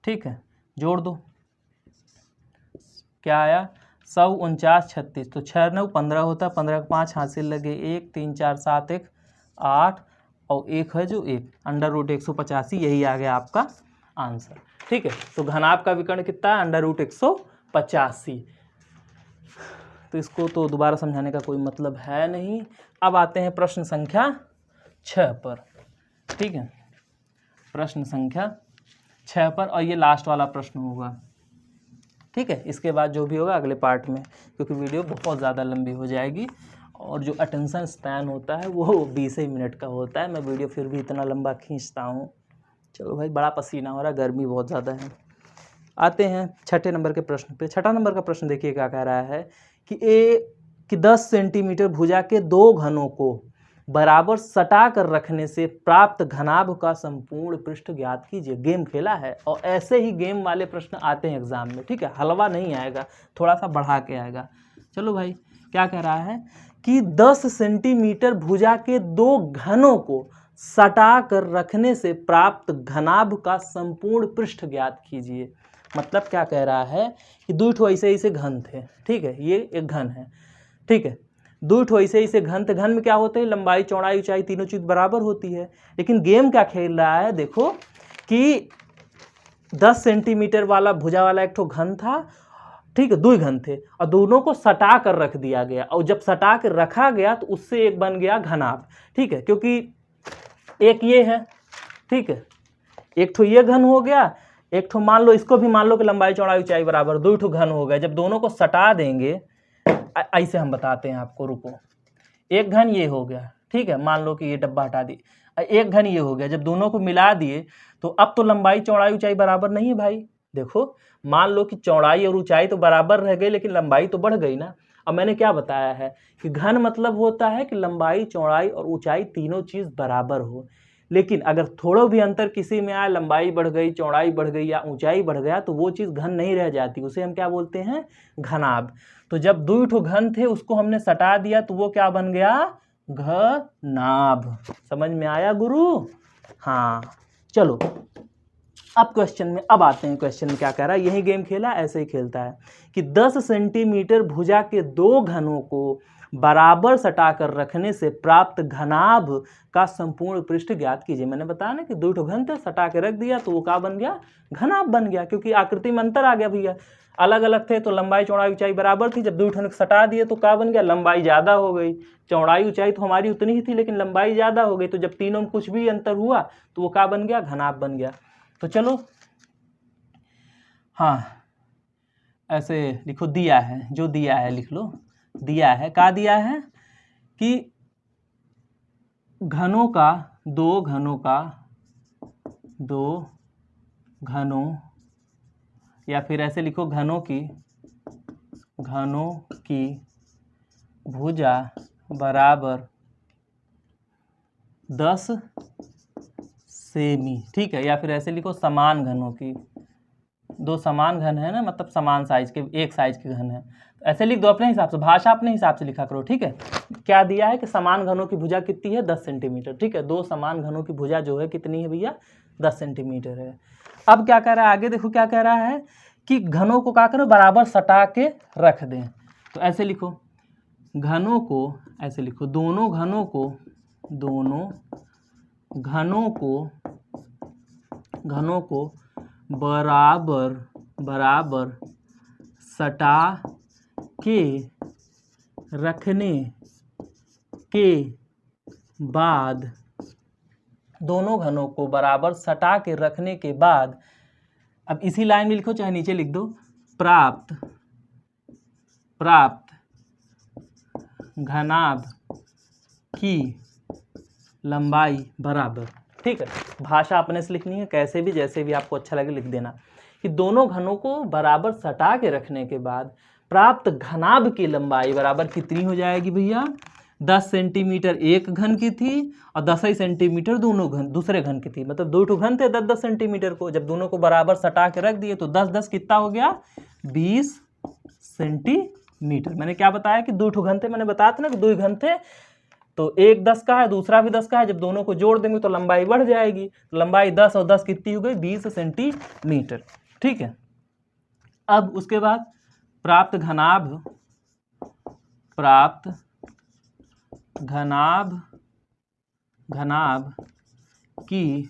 ठीक है। जोड़ दो, क्या आया? 100 49 36, तो 6 9 15 होता है, 15 का 5 हासिल लगे 1, 3 4 7 1 8, और 1 है जो 1, अंडर रूट 185, यही आ गया आपका आंसर, ठीक है। तो घनाभ का विकर्ण कितना है? Under root 185। तो इसको तो दोबारा समझाने का कोई मतलब है नहीं। अब आते हैं प्रश्न संख्या 6 पर, ठीक है। प्रश्न संख्या 6 पर, और ये लास्ट वाला प्रश्न होगा, ठीक है। इसके बाद जो भी होगा अगले पार्ट में, क्योंकि वीडियो बहुत ज़्यादा लंबी हो जाएगी, और जो अटेंशन स्पैन होता है वो 20 ही मिनट का होता है। मैं वीडियो फिर भी इतना लंबा खींचता हूँ। चलो भाई, बड़ा पसीना हो रहा है, गर्मी बहुत ज़्यादा है। आते हैं 6ठे नंबर के प्रश्न पे। 6ठा नंबर का प्रश्न देखिए क्या कह रहा है कि 10 सेंटीमीटर भुजा के 2 घनों को बराबर सटा कर रखने से प्राप्त घनाभ का संपूर्ण पृष्ठ ज्ञात कीजिए। गेम खेला है, और ऐसे ही गेम वाले प्रश्न आते हैं एग्जाम में, ठीक है। हलवा नहीं आएगा, थोड़ा सा बढ़ा के आएगा। चलो भाई, क्या कह रहा है कि 10 सेंटीमीटर भुजा के 2 घनों को सटा कर रखने से प्राप्त घनाभ का संपूर्ण पृष्ठ ज्ञात कीजिए। मतलब क्या कह रहा है कि 2 ठो ऐसे घन थे, ठीक है। ये एक घन है, ठीक है। 2 ठो ऐसे घन थे। घन में क्या होते हैं? लंबाई चौड़ाई ऊंचाई तीनों चीज बराबर होती है। लेकिन गेम क्या खेल रहा है, देखो कि 10 सेंटीमीटर वाला भुजा वाला एक ठो घन था, ठीक है। 2 घन थे, और दोनों को सटा कर रख दिया गया, और जब सटा कर रखा गया तो उससे एक बन गया घनाभ, ठीक है। क्योंकि एक ये है, ठीक है, एक ठो ये घन हो गया, एक ठो मान लो इसको भी मान लो कि लंबाई चौड़ाई ऊंचाई बराबर, 2 ठो घन हो गए। जब दोनों को सटा देंगे, ऐसे हम बताते हैं आपको, रुको। एक घन ये हो गया, ठीक है, मान लो कि ये डब्बा हटा दी, एक घन ये हो गया। जब दोनों को मिला दिए तो अब तो लंबाई चौड़ाई ऊंचाई बराबर नहीं है भाई। देखो, मान लो कि चौड़ाई और ऊंचाई तो बराबर रह गई, लेकिन लंबाई तो बढ़ गई ना। अब मैंने क्या बताया है कि घन मतलब होता है कि लंबाई चौड़ाई और ऊंचाई तीनों चीज बराबर हो। लेकिन अगर थोड़ा भी अंतर किसी में आया, लंबाई बढ़ गई, चौड़ाई बढ़ गई या ऊंचाई बढ़ गया, तो वो चीज घन नहीं रह जाती, उसे हम क्या बोलते हैं? घनाभ। तो जब 2 ठो घन थे उसको हमने सटा दिया तो वो क्या बन गया? घनाभ। समझ में आया गुरु? हाँ चलो अब क्वेश्चन में अब आते हैं। क्वेश्चन में क्या कह रहा है, यही गेम खेला, ऐसे ही खेलता है कि 10 सेंटीमीटर भुजा के दो घनों को बराबर सटाकर रखने से प्राप्त घनाभ का संपूर्ण पृष्ठ ज्ञात कीजिए। मैंने बताया ना कि दो ठो घन थे, सटा के रख दिया तो वो क्या बन गया, घनाभ बन गया, क्योंकि आकृति में अंतर आ गया भैया। अलग अलग थे तो लंबाई चौड़ाई ऊंचाई बराबर थी, जब दो ठो सटा दिए तो क्या बन गया, लंबाई ज़्यादा हो गई। चौड़ाई ऊंचाई तो हमारी उतनी ही थी लेकिन लंबाई ज़्यादा हो गई, तो जब तीनों में कुछ भी अंतर हुआ तो वो क्या बन गया, घनाभ बन गया। तो चलो हाँ ऐसे लिखो, दिया है, जो दिया है लिख लो। दिया है, क्या दिया है कि घनों का दो घनों या फिर ऐसे लिखो घनों की भुजा बराबर 10 सेमी, ठीक है। या फिर ऐसे लिखो समान घनों की, दो समान घन है ना, मतलब समान साइज के, एक साइज के घन है, तो ऐसे लिख दो अपने हिसाब से, भाषा अपने हिसाब से लिखा करो, ठीक है। क्या दिया है कि समान घनों की भुजा कितनी है, 10 सेंटीमीटर, ठीक है। दो समान घनों की भुजा जो है कितनी है भैया, 10 सेंटीमीटर है। अब क्या कह रहा है आगे, देखो क्या कह रहा है कि घनों को क्या करो, बराबर सटा के रख दें। तो ऐसे लिखो घनों को, ऐसे लिखो दोनों घनों को बराबर सटा के रखने के बाद, दोनों घनों को बराबर सटा के रखने के बाद, अब इसी लाइन में लिखो चाहे नीचे लिख दो, प्राप्त घनाभ की लंबाई बराबर, ठीक है। भाषा अपने से लिखनी है, कैसे भी जैसे भी आपको अच्छा लगे लिख देना, कि दोनों घनों को बराबर सटा के रखने के बाद प्राप्त घनाभ की लंबाई बराबर कितनी हो जाएगी भैया, 10 सेंटीमीटर एक घन की थी और 10 सेंटीमीटर दोनों घन दूसरे घन की थी, मतलब दो ठो घन थे 10-10 सेंटीमीटर को, जब दोनों को बराबर सटा के रख दिए तो 10-10 कितना हो गया, 20 सेंटीमीटर। मैंने क्या बताया कि दो ठो घन थे, मैंने बताया था ना कि दो ही घन थे, तो एक 10 का है दूसरा भी 10 का है, जब दोनों को जोड़ देंगे तो लंबाई बढ़ जाएगी, तो लंबाई 10 और 10 कितनी हो गई, 20 सेंटीमीटर, ठीक है। अब उसके बाद प्राप्त घनाभ की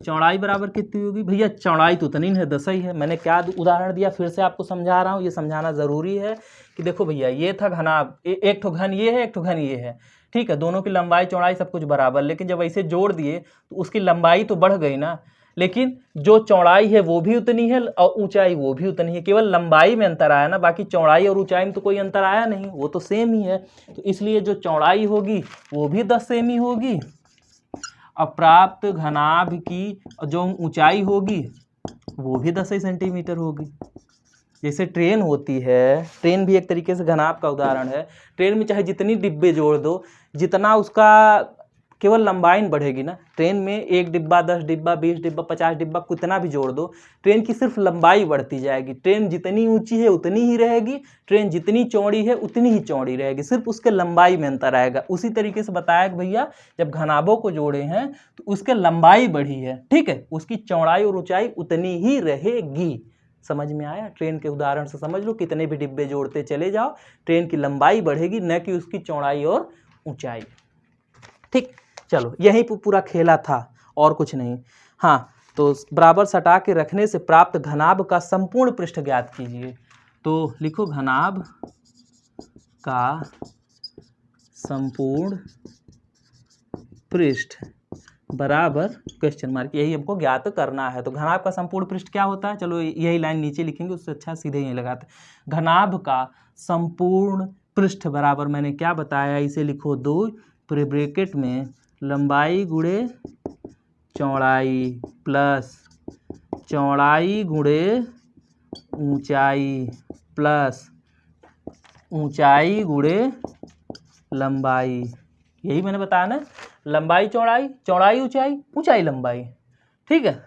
चौड़ाई बराबर कितनी होगी भैया, चौड़ाई तो उतनी है 10 ही है। मैंने क्या उदाहरण दिया, फिर से आपको समझा रहा हूँ, ये समझाना ज़रूरी है कि देखो भैया ये था घनाभ, एक ठो घन ये है, एक ठो घन ये है, ठीक है। दोनों की लंबाई चौड़ाई सब कुछ बराबर, लेकिन जब ऐसे जोड़ दिए तो उसकी लंबाई तो बढ़ गई ना, लेकिन जो चौड़ाई है वो भी उतनी है और ऊंचाई वो भी उतनी है, केवल लंबाई में अंतर आया ना, बाकी चौड़ाई और ऊंचाई में तो कोई अंतर आया नहीं, वो तो सेम ही है। तो इसलिए जो चौड़ाई होगी वो भी 10 सेमी होगी और प्राप्त घनाभ की जो ऊंचाई होगी वो भी 10 सेंटीमीटर होगी। जैसे ट्रेन होती है, ट्रेन भी एक तरीके से घनाभ का उदाहरण है। ट्रेन में चाहे जितनी डिब्बे जोड़ दो, जितना उसका केवल लंबाई बढ़ेगी ना, ट्रेन में 1 डिब्बा 10 डिब्बा 20 डिब्बा 50 डिब्बा कितना भी जोड़ दो, ट्रेन की सिर्फ लंबाई बढ़ती जाएगी। ट्रेन जितनी ऊंची है उतनी ही रहेगी, ट्रेन जितनी चौड़ी है उतनी ही चौड़ी रहेगी, सिर्फ उसके लंबाई में अंतर आएगा। उसी तरीके से बताया कि भैया जब घनाभों को जोड़े हैं तो उसके लंबाई बढ़ी है, ठीक है, उसकी चौड़ाई और ऊंचाई उतनी ही रहेगी। समझ में आया? ट्रेन के उदाहरण से समझ लो, कितने भी डिब्बे जोड़ते चले जाओ, ट्रेन की लंबाई बढ़ेगी न कि उसकी चौड़ाई और ऊंचाई, ठीक। चलो यही पूरा खेला था और कुछ नहीं। हाँ, तो बराबर सटा के रखने से प्राप्त घनाभ का संपूर्ण पृष्ठ ज्ञात कीजिए। तो लिखो घनाभ का संपूर्ण पृष्ठ बराबर क्वेश्चन मार्क, यही हमको ज्ञात करना है। तो घनाभ का संपूर्ण पृष्ठ क्या होता है, चलो यही लाइन नीचे लिखेंगे, उससे अच्छा सीधे यही लगाते हैं। घनाभ का संपूर्ण पृष्ठ बराबर, मैंने क्या बताया, इसे लिखो 2 ब्रैकेट में लंबाई गुणे चौड़ाई प्लस चौड़ाई गुणे ऊंचाई प्लस ऊंचाई गुणे लंबाई। यही मैंने बताया ना, लंबाई चौड़ाई, चौड़ाई ऊंचाई, ऊंचाई लंबाई, ठीक है।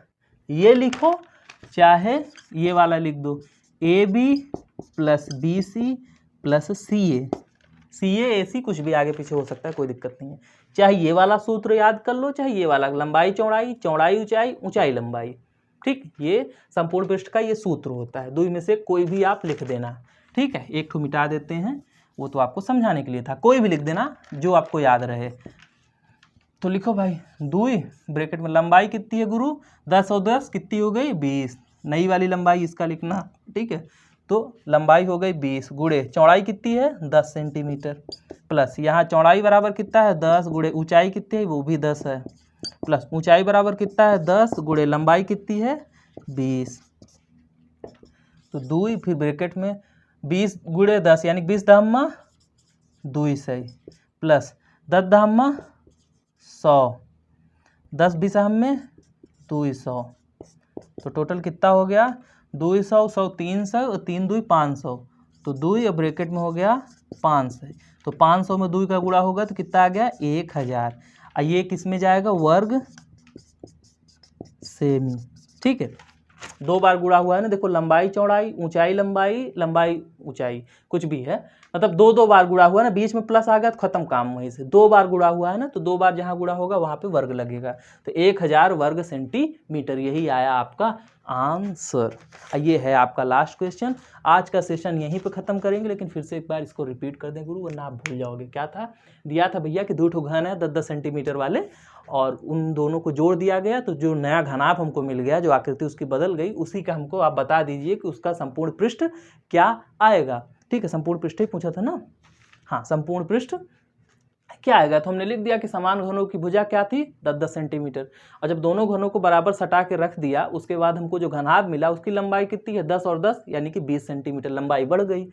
ये लिखो, चाहे ये वाला लिख दो, AB + BC + CA CA AC कुछ भी आगे पीछे हो सकता है, कोई दिक्कत नहीं है। चाहे ये वाला सूत्र याद कर लो, चाहे ये वाला, लंबाई चौड़ाई, चौड़ाई ऊंचाई, ऊंचाई लंबाई, ठीक, ये संपूर्ण पृष्ठ का ये सूत्र होता है। दो में से कोई भी आप लिख देना, ठीक है। एक ठो मिटा देते हैं, वो तो आपको समझाने के लिए था, कोई भी लिख देना जो आपको याद रहे। तो लिखो भाई, 2 ब्रैकेट में लंबाई कितनी है गुरु, 10 और 10 कितनी हो गई, 20। नई वाली लंबाई इसका लिखना, ठीक है। तो लंबाई हो गई 20 गुणे चौड़ाई कितनी है, 10 सेंटीमीटर, प्लस यहाँ चौड़ाई बराबर कितना है, 10 गुणे ऊंचाई कितनी है, वो भी 10 है, प्लस ऊंचाई बराबर कितना है, 10 गुणे लंबाई कितनी है, 20। तो 2 फिर ब्रैकेट में 20 गुणे 10 यानी 20 दहम्मा 200 प्लस 10 दहम्मा 100, 10 बिसहम में 200। तो टोटल कितना हो गया, 200, 100, 300 और 3 2 500। तो 2 और ब्रैकेट में हो गया 500। तो 500 में 2 का गुणा होगा तो कितना आ गया, 1000। और ये किस में जाएगा, वर्ग सेमी, ठीक है। 2 बार गुणा हुआ है ना, देखो लंबाई चौड़ाई, ऊंचाई लंबाई, लंबाई ऊंचाई, कुछ भी है, मतलब 2 बार गुणा हुआ ना, बीच में प्लस आ गया तो खत्म काम वहीं से। 2 बार गुणा हुआ है ना, तो 2 बार जहां गुणा होगा वहां पे वर्ग लगेगा। तो 1000 वर्ग सेंटीमीटर, यही आया आपका आंसर। ये है आपका लास्ट क्वेश्चन। आज का सेशन यहीं पे खत्म करेंगे, लेकिन फिर से एक बार इसको रिपीट कर दें गुरु, वरना आप भूल जाओगे। क्या था, दिया था भैया कि 2 ठो घन है 10-10 सेंटीमीटर वाले, और उन दोनों को जोड़ दिया गया, तो जो नया घनाभ हमको मिल गया, जो आकृति उसकी बदल गई, उसी का हमको आप बता दीजिए कि उसका संपूर्ण पृष्ठ क्या आएगा, ठीक है। संपूर्ण पृष्ठ ही पूछा था ना, हाँ, संपूर्ण पृष्ठ क्या आएगा। तो हमने लिख दिया कि समान घनों की भुजा क्या थी, 10-10 सेंटीमीटर। और जब दोनों घनों को बराबर सटा के रख दिया, उसके बाद हमको जो घनाभ मिला उसकी लंबाई कितनी है, 10 और 10 यानी कि 20 सेंटीमीटर लंबाई बढ़ गई।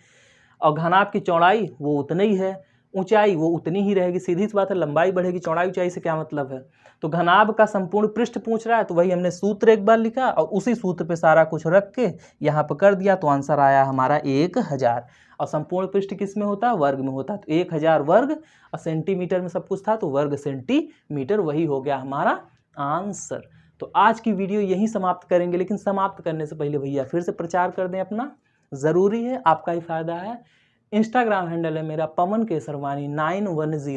और घनाभ की चौड़ाई वो उतनी ही है, ऊंचाई वो उतनी ही रहेगी। सीधी सी बात है, लंबाई बढ़ेगी, चौड़ाई ऊंचाई से क्या मतलब है। तो घनाभ का संपूर्ण पृष्ठ पूछ रहा है, तो वही हमने सूत्र एक बार लिखा और उसी सूत्र पे सारा कुछ रख के यहाँ पर कर दिया, तो आंसर आया हमारा 1000। और संपूर्ण पृष्ठ किस में होता है, वर्ग में होता है। तो 1000 वर्ग, और सेंटीमीटर में सब कुछ था तो वर्ग सेंटीमीटर, वही हो गया हमारा आंसर। तो आज की वीडियो यहीं समाप्त करेंगे, लेकिन समाप्त करने से पहले भैया फिर से प्रचार कर दें अपना, ज़रूरी है, आपका ही फायदा है। इंस्टाग्राम हैंडल है मेरा पवन केसरवानी 910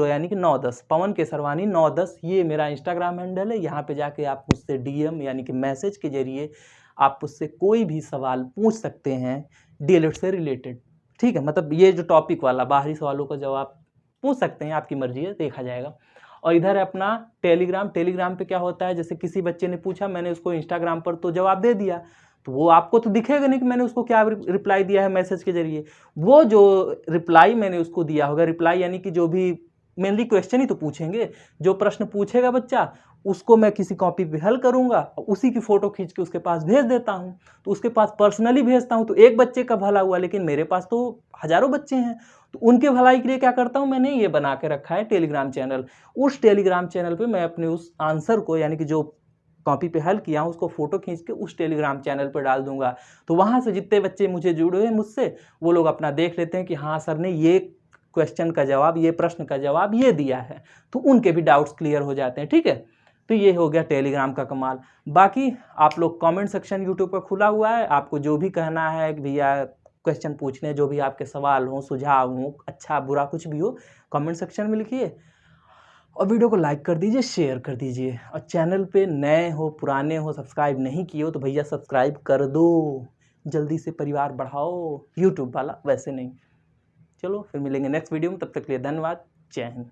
यानी कि 910, पवन केसरवानी 910, ये मेरा इंस्टाग्राम हैंडल है। यहाँ पे जाके आप मुझसे DM यानी कि मैसेज के जरिए आप मुझसे कोई भी सवाल पूछ सकते हैं DLED से रिलेटेड, ठीक है। मतलब ये जो टॉपिक वाला, बाहरी सवालों का जवाब पूछ सकते हैं, आपकी मर्जी है, देखा जाएगा। और इधर है अपना टेलीग्राम पे क्या होता है, जैसे किसी बच्चे ने पूछा, मैंने उसको इंस्टाग्राम पर तो जवाब दे दिया, तो वो आपको तो दिखेगा नहीं कि मैंने उसको क्या रिप्लाई दिया है मैसेज के जरिए। वो जो रिप्लाई मैंने उसको दिया होगा, रिप्लाई यानी कि जो भी मेनली क्वेश्चन ही तो पूछेंगे, जो प्रश्न पूछेगा बच्चा उसको मैं किसी कॉपी पे हल करूंगा और उसी की फ़ोटो खींच के उसके पास भेज देता हूँ। तो उसके पास पर्सनली भेजता हूँ, तो एक बच्चे का भला हुआ, लेकिन मेरे पास तो हज़ारों बच्चे हैं, तो उनके भलाई के लिए क्या करता हूँ, मैंने ये बना के रखा है टेलीग्राम चैनल। उस टेलीग्राम चैनल पे मैं अपने उस आंसर को, यानी कि जो कॉपी पे हल किया हूँ, उसको फ़ोटो खींच के उस टेलीग्राम चैनल पर डाल दूंगा। तो वहाँ से जितने बच्चे मुझे जुड़े हैं मुझसे, वो लोग अपना देख लेते हैं कि हाँ सर ने ये क्वेश्चन का जवाब, ये प्रश्न का जवाब ये दिया है, तो उनके भी डाउट्स क्लियर हो जाते हैं, ठीक है। तो ये हो गया टेलीग्राम का कमाल। बाकी आप लोग कमेंट सेक्शन यूट्यूब पर खुला हुआ है, आपको जो भी कहना है भैया, क्वेश्चन पूछने, जो भी आपके सवाल हो, सुझाव हो, अच्छा बुरा कुछ भी हो, कमेंट सेक्शन में लिखिए। और वीडियो को लाइक कर दीजिए, शेयर कर दीजिए। और चैनल पे नए हो, पुराने हो, सब्सक्राइब नहीं किए हो तो भैया सब्सक्राइब कर दो, जल्दी से परिवार बढ़ाओ, यूट्यूब वाला, वैसे नहीं। चलो फिर मिलेंगे नेक्स्ट वीडियो में, तब तक के लिए धन्यवाद, जय हिंद।